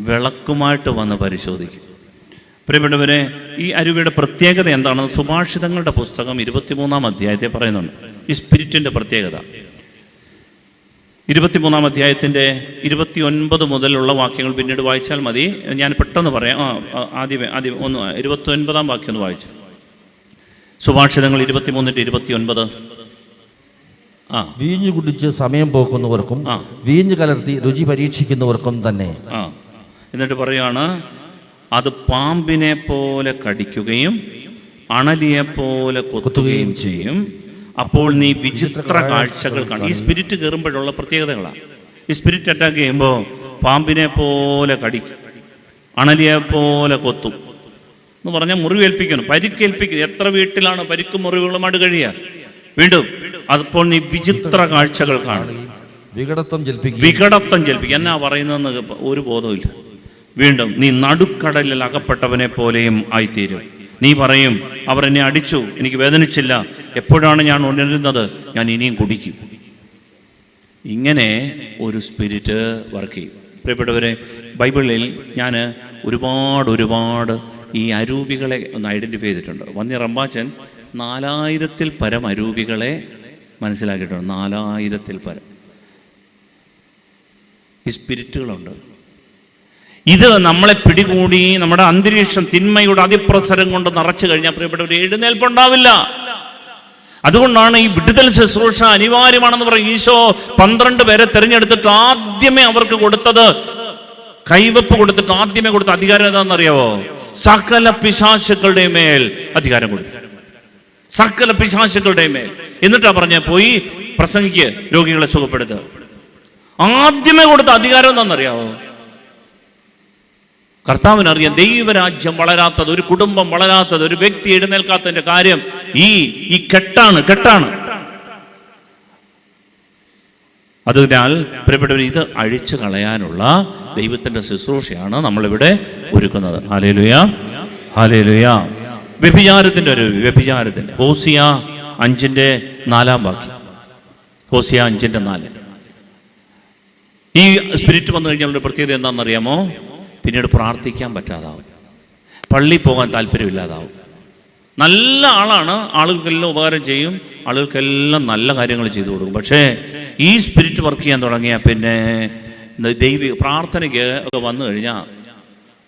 വിളക്കുമായിട്ട് വന്ന് പരിശോധിക്കും. പ്രിയപ്പെട്ടവരെ, ഈ അരുവിയുടെ പ്രത്യേകത എന്താണെന്ന് സുഭാഷിതങ്ങളുടെ പുസ്തകം 23-ാം അധ്യായത്തെ പറയുന്നുണ്ട്. ഈ സ്പിരിറ്റിൻ്റെ പ്രത്യേകത 23-ാം അധ്യായത്തിൻ്റെ 29 മുതലുള്ള വാക്യങ്ങൾ പിന്നീട് വായിച്ചാൽ മതി. ഞാൻ പെട്ടെന്ന് പറയാം. ആദ്യം 29-ാം വാക്യം ഒന്ന് വായിച്ചു. സുഭാഷിതങ്ങൾ 23-29. വീഞ്ഞു കുടിച്ച് സമയം പോക്കുന്നവർക്കും വീഞ്ഞു കലർത്തി രുചി പരീക്ഷിക്കുന്നവർക്കും തന്നെ. എന്നിട്ട് പറയുകയാണ്, അത് പാമ്പിനെ പോലെ കടിക്കുകയും അണലിയെ പോലെ കൊത്തുകയും ചെയ്യും. അപ്പോൾ നീ വിചിത്ര കാഴ്ചകൾ കാണും. ഈ സ്പിരിറ്റ് കയറുമ്പോഴുള്ള പ്രത്യേകതകളാണ്. ഈ സ്പിരിറ്റ് അറ്റാക്ക് ചെയ്യുമ്പോൾ പാമ്പിനെ പോലെ കടിക്കും, അണലിയെ പോലെ കൊത്തും എന്ന് പറഞ്ഞാൽ മുറിവേൽപ്പിക്കണം, പരിക്കേൽപ്പിക്കണം. എത്ര വീട്ടിലാണ് പരിക്കും മുറിവുകളുമായിട്ട് കഴിയുക? വീണ്ടും അപ്പോൾ നീ വിചിത്ര കാഴ്ചകൾ കാണും, വികടത്വം ജൽപ്പിക്കും. എന്നാ പറയുന്നതെന്ന് ഒരു ബോധമില്ല. വീണ്ടും നീ നടുക്കടലിൽ അകപ്പെട്ടവനെ പോലെയും ആയിത്തീരും. നീ പറയും, അവർ എന്നെ അടിച്ചു, എനിക്ക് വേദനിച്ചില്ല, എപ്പോഴാണ് ഞാൻ ഉണരുന്നത്? ഞാൻ ഇനിയും കുടിക്കും. ഇങ്ങനെ ഒരു സ്പിരിറ്റ് വർക്ക് ചെയ്യും. പ്രിയപ്പെട്ടവരെ, ബൈബിളിൽ ഞാൻ ഒരുപാട് ഈ അരൂപികളെ ഒന്ന് ഐഡൻറ്റിഫൈ ചെയ്തിട്ടുണ്ട്. വന്നി റമ്പാച്ചൻ 4000-ൽ പരം അരൂപികളെ മനസ്സിലാക്കിയിട്ടുണ്ട്. 4000-ൽ പരം ഈ സ്പിരിറ്റുകളുണ്ട്. ഇത് നമ്മളെ പിടികൂടി നമ്മുടെ അന്തരീക്ഷം തിന്മയുടെ അതിപ്രസരം കൊണ്ട് നിറച്ചു കഴിഞ്ഞാൽ പ്രിയപ്പെട്ടവർ എഴുന്നേൽപ്പുണ്ടാവില്ല. അതുകൊണ്ടാണ് ഈ വിടുതൽ ശുശ്രൂഷ അനിവാര്യമാണെന്ന് പറയും. ഈശോ 12 പേരെ തിരഞ്ഞെടുത്തിട്ട് ആദ്യമേ അവർക്ക് കൊടുത്തത്, കൈവപ്പ് കൊടുത്തിട്ട് ആദ്യമേ കൊടുത്ത അധികാരം ഏതാണെന്നറിയാവോ? സകല പിശാചുക്കളുടെ മേൽ അധികാരം കൊടുത്തു. സകല പിശാചുക്കളുടെ മേൽ. എന്നിട്ടാ പറഞ്ഞ പോയി പ്രസംഗിക്ക്, രോഗികളെ സുഖപ്പെടുത്തുക. ആദ്യമേ കൊടുത്ത അധികാരം എന്താണെന്നറിയാവോ? കർത്താവിനറിയാം ദൈവരാജ്യം വളരാത്തത്, ഒരു കുടുംബം വളരാത്തത്, ഒരു വ്യക്തി എഴുന്നേൽക്കാത്തതിന്റെ കാര്യം ഈ കെട്ടാണ്. അതിനാൽ പ്രിയപ്പെട്ടവർ, ഇത് അഴിച്ചു കളയാനുള്ള ദൈവത്തിന്റെ ശുശ്രൂഷയാണ് നമ്മളിവിടെ ഒരുക്കുന്നത്. Hallelujah, hallelujah. വ്യഭിചാരത്തിന്റെ ഒരു വ്യഭിചാരത്തിന്റെ ഹോസിയ 5:4 വാക്യം. ഹോസിയ 5:4. ഈ സ്പിരിറ്റ് വന്നു കഴിഞ്ഞാൽ അവരുടെ പ്രത്യേകത എന്താണെന്നറിയാമോ? പിന്നീട് പ്രാർത്ഥിക്കാൻ പറ്റാതാവും, പള്ളിയിൽ പോകാൻ താല്പര്യമില്ലാതാവും. നല്ല ആളാണ്, ആളുകൾക്കെല്ലാം ഉപകാരം ചെയ്യും, ആളുകൾക്കെല്ലാം നല്ല കാര്യങ്ങൾ ചെയ്തു കൊടുക്കും. പക്ഷേ ഈ സ്പിരിറ്റ് വർക്ക് ചെയ്യാൻ തുടങ്ങിയാൽ പിന്നെ ദൈവിക പ്രാർത്ഥനയ്ക്ക് ഒക്കെ വന്നു കഴിഞ്ഞാൽ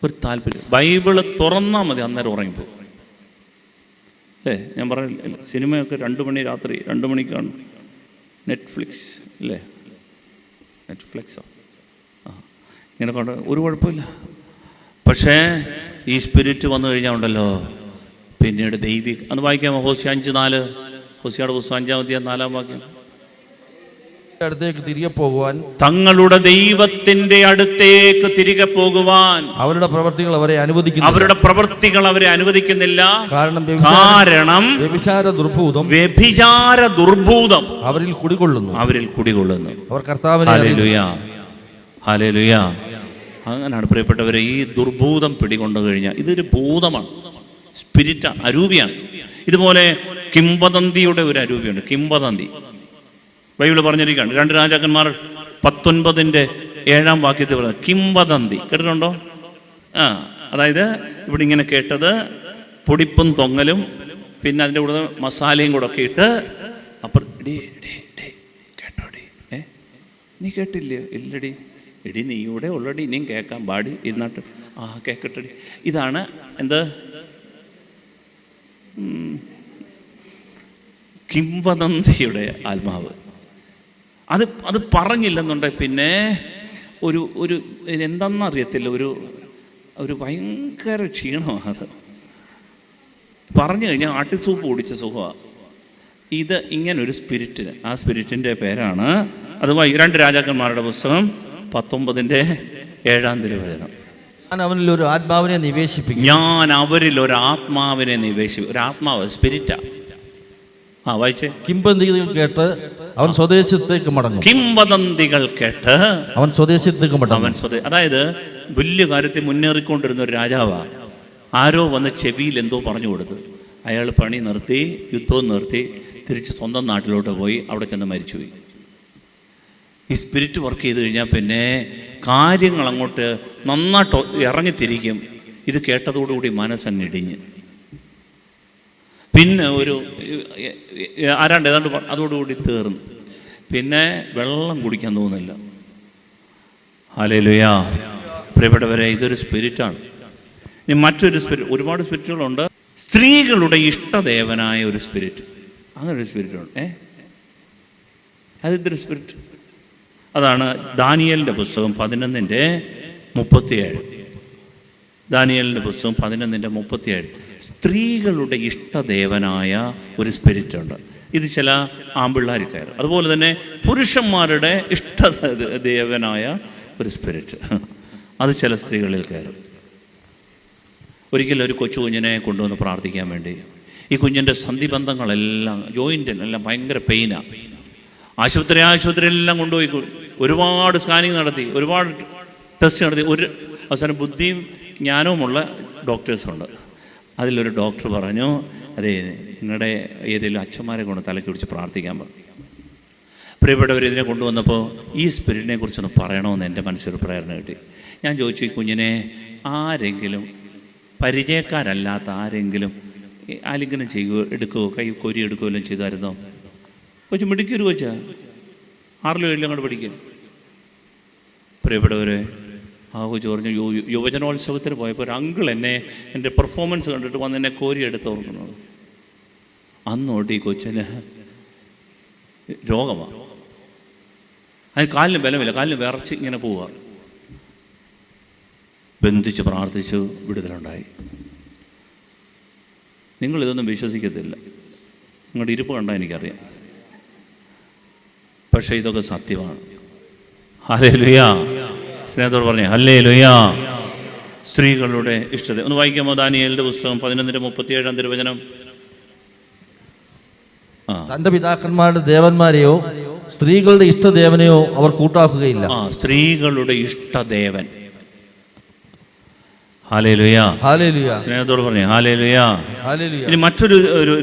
ഒരു താല്പര്യം, ബൈബിള് തുറന്നാൽ മതി അന്നേരം ഉറങ്ങിപ്പോകും. അല്ലേ? ഞാൻ പറഞ്ഞില്ല, സിനിമയൊക്കെ 2 മണി രാത്രി 2 മണിക്കാണ് നെറ്റ്ഫ്ലിക്സ്, അല്ലേ? നെറ്റ്ഫ്ലിക്സോ ഇങ്ങനെ കൊണ്ട് ഒരു കുഴപ്പമില്ല. പക്ഷേ ഈ സ്പിരിറ്റ് വന്നു കഴിഞ്ഞാൽ ഉണ്ടല്ലോ, പിന്നീട് ദൈവിക അന്ന് വായിക്കാമോ? ഹോസിയ 5:4. ഹോസിയയുടെ പുസ്തകം 5-4 വാക്യം. അടുത്തേക്ക് തിരികെ പോകുവാൻ, തങ്ങളുടെ ദൈവത്തിന്റെ അടുത്തേക്ക് തിരികെ പോകുവാൻ അവരുടെ പ്രവൃത്തികൾ അവരെ അനുവദിക്കുന്നില്ല. കാരണം വ്യഭിചാര ദുർഭൂതം അവരിൽ കുടികൊള്ളുന്നു. അവർ കർത്താവിനെ. Hallelujah, hallelujah. അങ്ങനെയാണ് പ്രിയപ്പെട്ടവരെ, ഈ ദുർഭൂതം പിടികൊണ്ടു കഴിഞ്ഞാൽ ഇതൊരു ഭൂതമാണ്, സ്പിരിറ്റ്, അരൂപിയാണ്. ഇതുപോലെ കിംവദന്തിയുടെ ഒരു അരൂപിയുണ്ട്. കിംവദന്തി ബൈബിൾ പറഞ്ഞിരിക്കുകയാണ്. 2 രാജാക്കന്മാർ 19:7 വാക്യത്തിൽ പറയുന്നത് കിംവദന്തി കേട്ടിട്ടുണ്ടോ? അതായത് ഇവിടെ ഇങ്ങനെ കേട്ടത് പൊടിപ്പും തൊങ്ങലും പിന്നെ അതിൻ്റെ കൂടെ മസാലയും കൂടെ ഒക്കെ ഇട്ട് അപ്പുറം കേട്ടോടി, നീ കേട്ടില്ലയോ? ഇല്ലടി. എടി നീയുടെ ഉള്ളടി, ഇനിയും കേൾക്കാൻ പാടി ഇരുന്നാട്ട് കേക്കട്ടടി. ഇതാണ് എന്ത്? കിംവദന്തിയുടെ ആത്മാവ്. അത് പറഞ്ഞില്ലെന്നുണ്ടെങ്കിൽ പിന്നെ ഒരു എന്താണെന്നറിയത്തില്ല, ഒരു ഭയങ്കര ക്ഷീണമാണ്. അത് പറഞ്ഞു കഴിഞ്ഞാൽ ആട്ടിസൂപ്പ് കുടിച്ച സുഖമാണ്. ഇത് ഇങ്ങനൊരു സ്പിരിറ്റിന്, ആ സ്പിരിറ്റിൻ്റെ പേരാണ്, അഥവാ 2 രാജാക്കന്മാരുടെ പുസ്തകം 19:7 വചനം. ഞാൻ അവരിൽ ഒരു ആത്മാവിനെ നിവേശിപ്പിക്കും. ഒരു ആത്മാവ്, സ്പിരിറ്റാ. വായിച്ചേ. കിംവദന്തികൾ കേട്ട് അവൻ സ്വദേശത്തേക്ക് മടങ്ങും. അതായത് വലിയ കാര്യത്തിൽ മുന്നേറിക്കൊണ്ടിരുന്ന ഒരു രാജാവാ. ആരോ വന്ന് ചെവിയിൽ എന്തോ പറഞ്ഞു കൊടുത്തു. അയാൾ പണി നിർത്തി, യുദ്ധവും നിർത്തി, തിരിച്ച് സ്വന്തം നാട്ടിലോട്ട് പോയി. അവിടെ ചെന്ന് മരിച്ചുപോയി. ഈ സ്പിരിറ്റ് വർക്ക് ചെയ്ത് കഴിഞ്ഞാൽ പിന്നെ കാര്യങ്ങൾ അങ്ങോട്ട് നന്നായിട്ട് ഇറങ്ങിത്തിരിക്കും. ഇത് കേട്ടതോടുകൂടി മനസ്സങ്ങിടിഞ്ഞ് പിന്നെ ഏതാണ്ട് അതോടുകൂടി തീർന്നു. പിന്നെ വെള്ളം കുടിക്കാൻ തോന്നുന്നില്ല. ഹല്ലേലൂയ. പ്രിയപ്പെട്ടവരെ, ഇതൊരു സ്പിരിറ്റാണ്. ഇനി മറ്റൊരു സ്പിരിറ്റ്, ഒരുപാട് സ്പിരിറ്റുകളുണ്ട്. സ്ത്രീകളുടെ ഇഷ്ടദേവനായ ഒരു സ്പിരിറ്റ്, അങ്ങനൊരു സ്പിരിറ്റുണ്ട്. അതിതൊരു സ്പിരിറ്റ്. അതാണ് ദാനിയേലിൻ്റെ പുസ്തകം 11:37. ദാനിയേലിൻ്റെ പുസ്തകം 11:37. സ്ത്രീകളുടെ ഇഷ്ടദേവനായ ഒരു സ്പിരിറ്റുണ്ട്. ഇത് ചില ആമ്പിള്ളാർ കയറും. അതുപോലെ തന്നെ പുരുഷന്മാരുടെ ഇഷ്ടദേവനായ ഒരു സ്പിരിറ്റ്, അത് ചില സ്ത്രീകളിൽ കയറും. ഒരിക്കലും ഒരു കൊച്ചു കുഞ്ഞിനെ കൊണ്ടുവന്ന് പ്രാർത്ഥിക്കാൻ വേണ്ടി, ഈ കുഞ്ഞിൻ്റെ സന്ധിബന്ധങ്ങളെല്ലാം, ജോയിൻറ്റിനെല്ലാം ഭയങ്കര പെയിനാണ്. ആശുപത്രിയെല്ലാം കൊണ്ടുപോയി ഒരുപാട് സ്കാനിങ് നടത്തി, ഒരുപാട് ടെസ്റ്റ് നടത്തി. അവസാനം ബുദ്ധിയും ജ്ഞാനവുമുള്ള ഡോക്ടേഴ്സുണ്ട്. അതിലൊരു ഡോക്ടർ പറഞ്ഞു, അതെ, നിങ്ങളുടെ ഏതെങ്കിലും അച്ഛന്മാരെ കൊണ്ട് തലയ്ക്ക് പിടിച്ച് പ്രാർത്ഥിക്കാൻ പറഞ്ഞു. പ്രിയപ്പെട്ടവർ, ഇതിനെ കൊണ്ടുവന്നപ്പോൾ ഈ സ്പിരിറ്റിനെ കുറിച്ചൊന്ന് പറയണമെന്ന് എൻ്റെ മനസ്സിലൊരു പ്രേരണ കിട്ടി. ഞാൻ ചോദിച്ചു, ഈ കുഞ്ഞിനെ ആരെങ്കിലും പരിചയക്കാരല്ലാത്ത ആരെങ്കിലും ആലിംഗനം ചെയ്യുകയോ എടുക്കുകയോ കൈ കോരി എടുക്കുകയോ ചെയ്തായിരുന്നോ? കൊച്ചു മിടിക്കൊരു കൊച്ചാ, 6 അങ്ങോട്ട് പഠിക്കുക. പ്രിയപ്പെട്ടവരെ, ആ കൊച്ചു പറഞ്ഞു, യുവജനോത്സവത്തിന് പോയപ്പോൾ ഒരു അങ്കിൾ എൻ്റെ പെർഫോമൻസ് കണ്ടിട്ട് വന്ന് എന്നെ കോരി എടുത്ത് ഓർക്കുന്നത്. അന്നോട്ട് ഈ കൊച്ചിന് രോഗമാണ്. അത് കാലിന് ബലമില്ല, കാലിന് വിറച്ച് ഇങ്ങനെ പോവുക. ബന്ധിച്ച് പ്രാർത്ഥിച്ചു, വിടുതലുണ്ടായി. നിങ്ങളിതൊന്നും വിശ്വസിക്കത്തില്ല, നിങ്ങളുടെ ഇരിപ്പ് കണ്ടാൽ എനിക്കറിയാം. പക്ഷേ ഇതൊക്കെ സത്യമാണ്. ഹല്ലേലൂയ. സ്നേഹത്തോട് പറഞ്ഞേ ഹല്ലേലൂയ. സ്ത്രീകളുടെ ഇഷ്ടത ഒന്ന് വായിക്കാമോ? ദാനിയേലിന്റെ പുസ്തകം 11:37 തിരുവചനം. തന്റെ പിതാക്കന്മാരുടെ ദേവന്മാരെയോ സ്ത്രീകളുടെ ഇഷ്ടദേവനെയോ അവർ കൂട്ടാക്കുകയില്ല. സ്ത്രീകളുടെ ഇഷ്ടദേവൻ. ഹല്ലേലൂയ. ഹല്ലേലൂയ. സ്നേഹത്തോട് പറഞ്ഞേ ഹല്ലേലൂയ. ഹല്ലേലൂയ. ഇനി മറ്റൊരു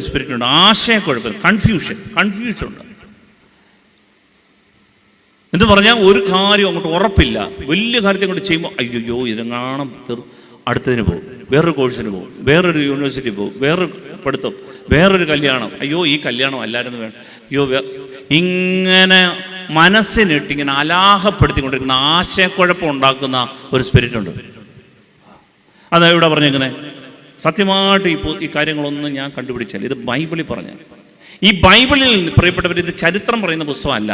സ്പിരിറ്റ് ഉണ്ട്, ആശയക്കുഴപ്പം, കൺഫ്യൂഷൻ ഉണ്ട്. എന്ന് പറഞ്ഞാൽ ഒരു കാര്യം അങ്ങോട്ട് ഉറപ്പില്ല. വലിയ കാര്യത്തെ കൊണ്ട് ചെയ്യുമ്പോൾ അയ്യോ ഇതെങ്ങാണം അടുത്തതിന് പോകും, വേറൊരു കോഴ്സിന് പോകും, വേറൊരു യൂണിവേഴ്സിറ്റി പോകും, വേറൊരു പഠിത്തം, വേറൊരു കല്യാണം, അയ്യോ ഈ കല്യാണം അല്ലായിരുന്നു വേണം, അയ്യോ ഇങ്ങനെ മനസ്സിനിട്ടിങ്ങനെ അലാഹപ്പെടുത്തിക്കൊണ്ടിരിക്കുന്ന ആശയക്കുഴപ്പം ഉണ്ടാക്കുന്ന ഒരു സ്പിരിറ്റ് ഉണ്ട്. അതാ ഇവിടെ പറഞ്ഞേക്കുന്നത്. സത്യമായിട്ട് ഈ കാര്യങ്ങളൊന്നും ഞാൻ കണ്ടുപിടിച്ചാൽ ഇത് ബൈബിളിൽ പറഞ്ഞ, ഈ ബൈബിളിൽ പ്രിയപ്പെട്ടവർ, ഇത് ചരിത്രം പറയുന്ന പുസ്തകമല്ല.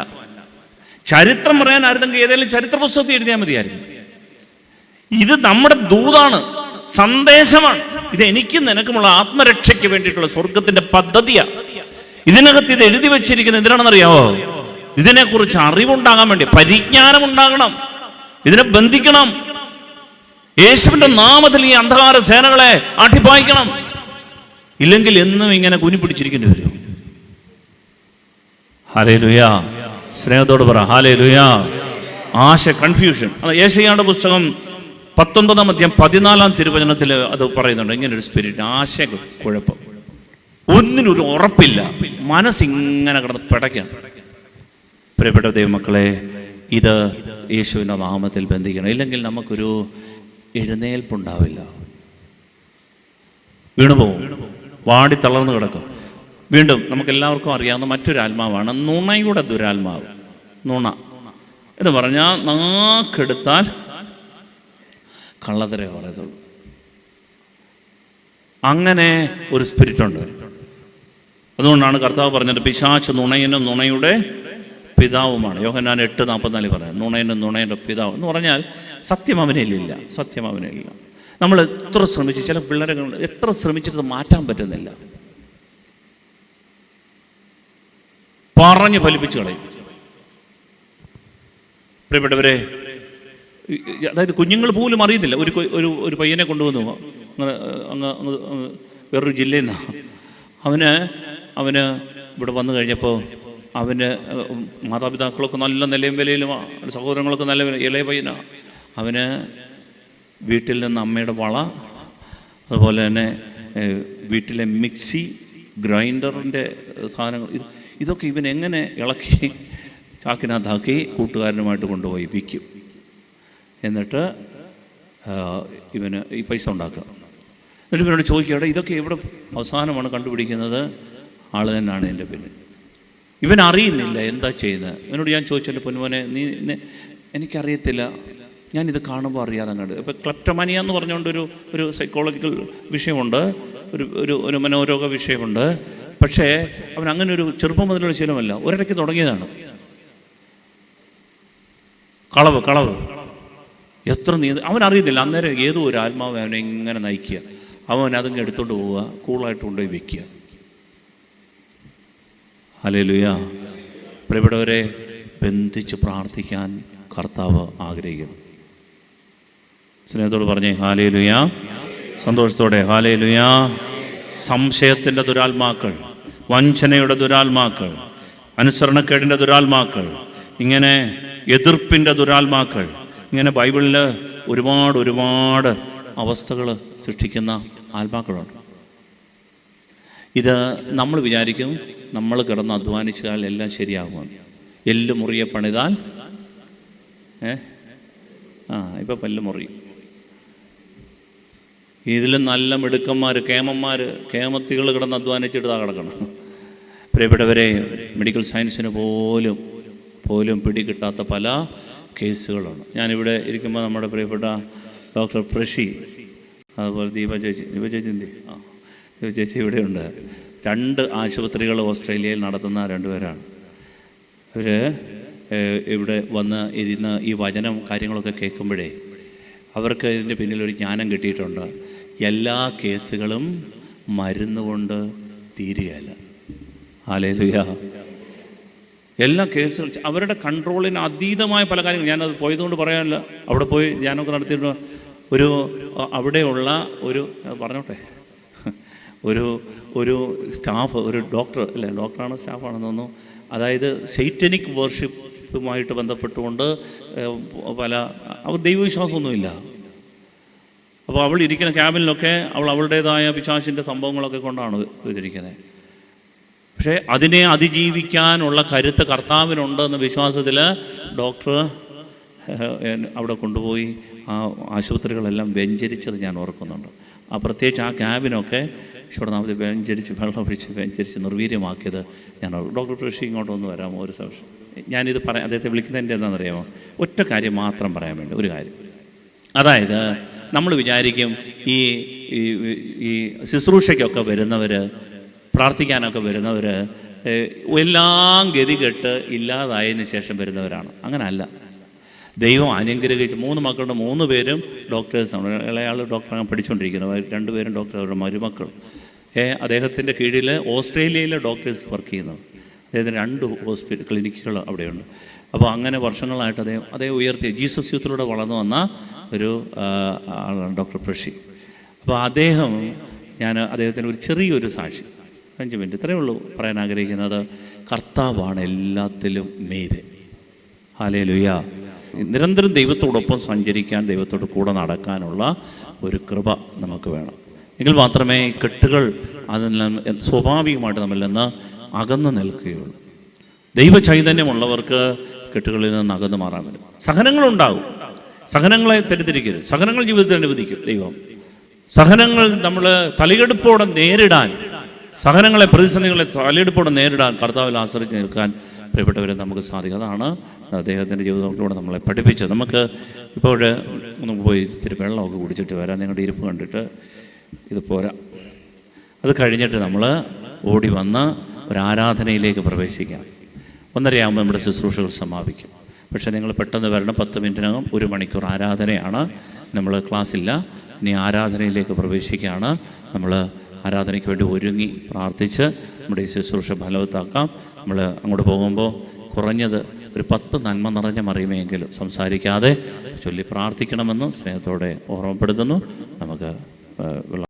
ചരിത്രം പറയാനായിരുന്നെങ്കിൽ ഏതെങ്കിലും ചരിത്ര പുസ്തകത്തിൽ എഴുതിയാൽ മതിയായിരുന്നു. ഇത് നമ്മുടെ ദൂതാണ്, സന്ദേശമാണ്. ഇത് എനിക്കും നിനക്കുമുള്ള ആത്മരക്ഷയ്ക്ക് വേണ്ടിയിട്ടുള്ള സ്വർഗത്തിന്റെ പദ്ധതിയാണ്. ഇതിനകത്ത് ഇത് എഴുതി വെച്ചിരിക്കുന്നത് എന്തിനാണെന്നറിയാവോ? ഇതിനെക്കുറിച്ച് അറിവുണ്ടാകാൻ വേണ്ടി, പരിജ്ഞാനം ഉണ്ടാകണം, ഇതിനെ ബന്ധിക്കണം. യേശുവിന്റെ നാമത്തിൽ ഈ അന്ധകാര സേനകളെ ആട്ടിപ്പായിക്കണം. ഇല്ലെങ്കിൽ എന്നും ഇങ്ങനെ കുനിപ്പിടിച്ചിരിക്കേണ്ടി വരും. ഹല്ലേലൂയ. സ്നേഹത്തോട് പറ ഹല്ലേലൂയ. കൺഫ്യൂഷൻ. യെശയ്യായുടെ പുസ്തകം 19:14 തിരുവചനത്തിൽ അത് പറയുന്നുണ്ട്. ഇങ്ങനെ ഒരു സ്പിരിറ്റ്, ആശയക്കുഴപ്പം, ഒന്നിനൊരു ഉറപ്പില്ല, മനസ്സിങ്ങനെ കിടന്ന് പിടയ്ക്കാണ്. പ്രിയപ്പെട്ട ദൈവമക്കളെ, ഇത് യേശുവിൻ്റെ നാമത്തിൽ ബന്ധിക്കണം. ഇല്ലെങ്കിൽ നമുക്കൊരു എഴുന്നേൽപ്പുണ്ടാവില്ല, വീണുപോകും, വാടി തളർന്നു കിടക്കും. വീണ്ടും നമുക്കെല്ലാവർക്കും അറിയാവുന്ന മറ്റൊരു ആത്മാവാണ് നുണയുടെ ദുരാത്മാവ്. നുണ എന്ന് പറഞ്ഞാൽ നാക്കെടുത്താൽ കള്ളത്തരേ പറയത്തുള്ളൂ. അങ്ങനെ ഒരു സ്പിരിറ്റ് ഉണ്ട്. അതുകൊണ്ടാണ് കർത്താവ് പറഞ്ഞത് പിശാച് നുണയനും നുണയുടെ പിതാവുമാണ്. യോഹന്നാൻ 8:44 പറയാം, നുണയനും നുണയുടെ പിതാവ് എന്ന് പറഞ്ഞാൽ സത്യം അവനിലില്ല, സത്യം അവനിലില്ല. നമ്മൾ എത്ര ശ്രമിച്ചു, ചില പിള്ളേരെ എത്ര ശ്രമിച്ചിട്ട് മാറ്റാൻ പറ്റുന്നില്ല, പറഞ്ഞ് ഫലിപ്പിച്ചു കളയും. പ്രിയപ്പെട്ടവരെ, അതായത് കുഞ്ഞുങ്ങൾ പോലും അറിയുന്നില്ല. ഒരു പയ്യനെ കൊണ്ടുവന്നു അങ്ങ് വേറൊരു ജില്ലയിൽ നിന്നാണ്. അവന് ഇവിടെ വന്നു കഴിഞ്ഞപ്പോൾ അവന് മാതാപിതാക്കളൊക്കെ നല്ല നിലയും വിലയിലും, സഹോദരങ്ങളൊക്കെ നല്ല ഇളയ പയ്യനാണ്. അവന് വീട്ടിൽ നിന്ന് അമ്മയുടെ വള, അതുപോലെ തന്നെ വീട്ടിലെ മിക്സി, ഗ്രൈൻഡറിൻ്റെ സാധനങ്ങൾ, ഇതൊക്കെ ഇവൻ എങ്ങനെ ഇളക്കി ചാക്കിനകത്താക്കി കൂട്ടുകാരനുമായിട്ട് കൊണ്ടുപോയി വിൽക്കും. എന്നിട്ട് ഇവന് ഈ പൈസ ഉണ്ടാക്കുക. എന്നിട്ട് ഇവനോട് ചോദിക്കുകയാണ്, ഇതൊക്കെ എവിടെ അവസാനമാണ് കണ്ടുപിടിക്കുന്നത്? ആൾ തന്നെയാണ് എൻ്റെ പിന്നിൽ. ഇവൻ അറിയുന്നില്ല എന്താ ചെയ്യുന്നത്. ഇവനോട് ഞാൻ ചോദിച്ചല്ലോ, പൊന്നുമോനെ നീ എനിക്കറിയത്തില്ല, ഞാനിത് കാണുമ്പോൾ അറിയാതെ കണ്ട്. ഇപ്പോൾ ക്ലെപ്റ്റോമാനിയ എന്ന് പറഞ്ഞുകൊണ്ടൊരു സൈക്കോളജിക്കൽ വിഷയമുണ്ട്, ഒരു മനോരോഗ വിഷയമുണ്ട്. പക്ഷേ അവൻ അങ്ങനെ ഒരു ചെറുപ്പം മുതലുള്ള ശീലമല്ല, ഒരിടയ്ക്ക് തുടങ്ങിയതാണ്. കളവ് എത്ര അവൻ അറിയത്തില്ല. അന്നേരം ഏതോ ഒരു ആത്മാവ് അവനെ ഇങ്ങനെ നയിക്കുക, അവൻ അതിങ്ങ് എടുത്തോണ്ട് പോവുക, കൂളായിട്ട് കൊണ്ടുപോയി വെക്കുക. ഹല്ലേലൂയ. പ്രിയപ്പെട്ടവരെ, ബന്ധിച്ച് പ്രാർത്ഥിക്കാൻ കർത്താവ് ആഗ്രഹിക്കുന്നു. സ്നേഹത്തോട് പറഞ്ഞേ ഹല്ലേലൂയ, സന്തോഷത്തോടെ ഹല്ലേലൂയ. സംശയത്തിൻ്റെ ദുരാത്മാക്കൾ, വഞ്ചനയുടെ ദുരാത്മാക്കൾ, അനുസരണക്കേടിൻ്റെ ദുരാത്മാക്കൾ, ഇങ്ങനെ എതിർപ്പിൻ്റെ ദുരാത്മാക്കൾ, ഇങ്ങനെ ബൈബിളിൽ ഒരുപാട് അവസ്ഥകൾ സൃഷ്ടിക്കുന്ന ആത്മാക്കളുണ്ട്. ഇത് നമ്മൾ വിചാരിക്കും നമ്മൾ കിടന്ന് അധ്വാനിച്ചാൽ എല്ലാം ശരിയാകുമെന്ന്. എല്ല് മുറിയെ പണിതാൽ ഇപ്പം പല്ല് മുറിയും. ഇതിലും നല്ല മിടുക്കന്മാർ, കേമത്തികൾ കിടന്ന് അധ്വാനിച്ചിട്ട് കിടക്കണം. പ്രിയപ്പെട്ടവരെ, മെഡിക്കൽ സയൻസിന് പോലും പിടികിട്ടാത്ത പല കേസുകളാണ്. ഞാനിവിടെ ഇരിക്കുമ്പോൾ നമ്മുടെ പ്രിയപ്പെട്ട ഡോക്ടർ പ്രഷി, അതുപോലെ ദീപ ചേച്ചി എന്തി ദീപ ചേച്ചി ഇവിടെയുണ്ട്. 2 ആശുപത്രികൾ ഓസ്ട്രേലിയയിൽ നടത്തുന്ന 2 പേരാണ്. അവർ ഇവിടെ വന്ന് ഇരുന്ന് ഈ വചനം കാര്യങ്ങളൊക്കെ കേൾക്കുമ്പോഴേ അവർക്ക് ഇതിൻ്റെ പിന്നിലൊരു ജ്ഞാനം കിട്ടിയിട്ടുണ്ട്. എല്ലാ കേസുകളും മരുന്നുകൊണ്ട് തീരുകയില്ല. ഹല്ലേലൂയ. എല്ലാ കേസുകളും അവരുടെ കൺട്രോളിന് അതീതമായ പല കാര്യങ്ങളും. ഞാനത് പോയതുകൊണ്ട് പറയാനില്ല. അവിടെ പോയി ഞാനൊക്കെ നടത്തിയിട്ട് അവിടെയുള്ള പറഞ്ഞോട്ടെ ഒരു സ്റ്റാഫ്, ഒരു ഡോക്ടർ അല്ലേ, ഡോക്ടറാണ് സ്റ്റാഫാണെന്ന് തോന്നുന്നു. അതായത് സൈറ്റനിക് വർഷിപ്പുമായിട്ട് ബന്ധപ്പെട്ടുകൊണ്ട് അവർ ദൈവവിശ്വാസമൊന്നുമില്ല. അപ്പോൾ അവൾ ഇരിക്കുന്ന ക്യാബിനിലൊക്കെ അവളുടേതായ പിശാചിൻ്റെ സംഭവങ്ങളൊക്കെ കൊണ്ടാണ് വെച്ചിരിക്കുന്നത്. പക്ഷേ അതിനെ അതിജീവിക്കാനുള്ള കരുത്ത് കർത്താവിനുണ്ടെന്ന വിശ്വാസത്തിൽ ഡോക്ടർ അവിടെ കൊണ്ടുപോയി ആ ആശുപത്രികളെല്ലാം വെഞ്ചരിച്ചത് ഞാൻ ഓർക്കുന്നുണ്ട്. പ്രത്യേകിച്ച് ആ ക്യാബിനൊക്കെ ഈശോനാമത്തിൽ വെഞ്ചരിച്ച് വെള്ളം ഒഴിച്ച് വെഞ്ചരിച്ച് നിർവീര്യമാക്കിയത് ഞാൻ ഡോക്ടർ പ്രഷി ഇങ്ങോട്ട് ഒന്ന് വരാമോ ഒരു സംശയം. ഞാനിത് അദ്ദേഹത്തെ വിളിക്കുന്നതിൻ്റെ എന്താണെന്നറിയാമോ? ഒറ്റ കാര്യം മാത്രം പറയാൻ വേണ്ടി ഒരു കാര്യം. അതായത് നമ്മൾ വിചാരിക്കും ഈ ശുശ്രൂഷയ്ക്കൊക്കെ വരുന്നവർ, പ്രാർത്ഥിക്കാനൊക്കെ വരുന്നവർ എല്ലാം ഗതികെട്ട് ഇല്ലാതായതിനു ശേഷം വരുന്നവരാണ്. അങ്ങനല്ല. ദൈവം അനുഗ്രഹിച്ച് 3 മക്കളുടെ 3 പേരും ഡോക്ടേഴ്സാണ്. ഇളയാൾ ഡോക്ടറാണ് പഠിച്ചുകൊണ്ടിരിക്കുന്നത്, 2 പേരും ഡോക്ടർ, അവരുടെ മരുമക്കൾ. അദ്ദേഹത്തിൻ്റെ കീഴിൽ ഓസ്ട്രേലിയയിലെ ഡോക്ടേഴ്സ് വർക്ക് ചെയ്യുന്നത്. അദ്ദേഹത്തിന് 2 ക്ലിനിക്കുകൾ അവിടെയുണ്ട്. അപ്പോൾ അങ്ങനെ വർഷങ്ങളായിട്ട് അദ്ദേഹം ഉയർത്തിയ ജീസസ് യൂത്തിലൂടെ വളർന്നു വന്ന ഒരു ആളാണ് ഡോക്ടർ പ്രഷി. അപ്പോൾ ഞാൻ അദ്ദേഹത്തിന് ഒരു ചെറിയൊരു സാക്ഷി, 5 മിനിറ്റ് ഇത്രയേ ഉള്ളൂ പറയാൻ ആഗ്രഹിക്കുന്നത്. കർത്താവാണ് എല്ലാത്തിലും മീതെ. ഹല്ലേലൂയ. നിരന്തരം ദൈവത്തോടൊപ്പം സഞ്ചരിക്കാൻ, ദൈവത്തോട് കൂടെ നടക്കാനുള്ള ഒരു കൃപ നമുക്ക് വേണം. എങ്കിൽ മാത്രമേ ഈ കെട്ടുകൾ അതെല്ലാം സ്വാഭാവികമായിട്ട് നമ്മളിൽ നിന്ന് അകന്നു നിൽക്കുകയുള്ളൂ. ദൈവ ചൈതന്യമുള്ളവർക്ക് കെട്ടുകളിൽ നിന്ന് അകന്നു മാറാൻ പറ്റും. സഹനങ്ങളുണ്ടാകും, സഹനങ്ങളെ തെറ്റിദ്ധരിക്കരുത്. സഹനങ്ങൾ ജീവിതത്തിൽ അനുവദിക്കും ദൈവം. സഹനങ്ങൾ നമ്മൾ തലയെടുപ്പോടെ നേരിടാൻ, സഹനങ്ങളെ, പ്രതിസന്ധികളെ തലയെടുപ്പോടെ നേരിടാൻ, കർത്താവിൽ ആശ്രയിച്ച് നിൽക്കാൻ പ്രിയപ്പെട്ടവരെ നമുക്ക് സാധിക്കും. അതാണ് അദ്ദേഹത്തിൻ്റെ ജീവിതത്തിലൂടെ നമ്മളെ പഠിപ്പിച്ചത്. നമുക്ക് ഇപ്പോൾ നമുക്ക് പോയി ഇച്ചിരി വെള്ളമൊക്കെ കുടിച്ചിട്ട് വരാം. നിങ്ങളുടെ ഇരിപ്പ് കണ്ടിട്ട് ഇത് പോരാ. അത് കഴിഞ്ഞിട്ട് നമ്മൾ ഓടി വന്ന് ഒരു ആരാധനയിലേക്ക് പ്രവേശിക്കാം. 1:30 നമ്മുടെ ശുശ്രൂഷകൾ സമാപിക്കും. പക്ഷേ നിങ്ങൾ പെട്ടെന്ന് വരണം. 10 മിനിറ്റിനകം 1 മണിക്കൂർ ആരാധനയാണ്. നമ്മൾ ക്ലാസ്സില്ല. ഇനി ആരാധനയിലേക്ക് പ്രവേശിക്കുകയാണ്. നമ്മൾ ആരാധനയ്ക്ക് വേണ്ടി ഒരുങ്ങി പ്രാർത്ഥിച്ച് നമ്മുടെ ഈ ശുശ്രൂഷ ഫലവത്താക്കാം. നമ്മൾ അങ്ങോട്ട് പോകുമ്പോൾ കുറഞ്ഞത് ഒരു 10 നന്മ നിറഞ്ഞ മറിയുമെങ്കിലും സംസാരിക്കാതെ ചൊല്ലി പ്രാർത്ഥിക്കണമെന്ന് സ്നേഹത്തോടെ ഓർമ്മപ്പെടുത്തുന്നു. നമുക്ക്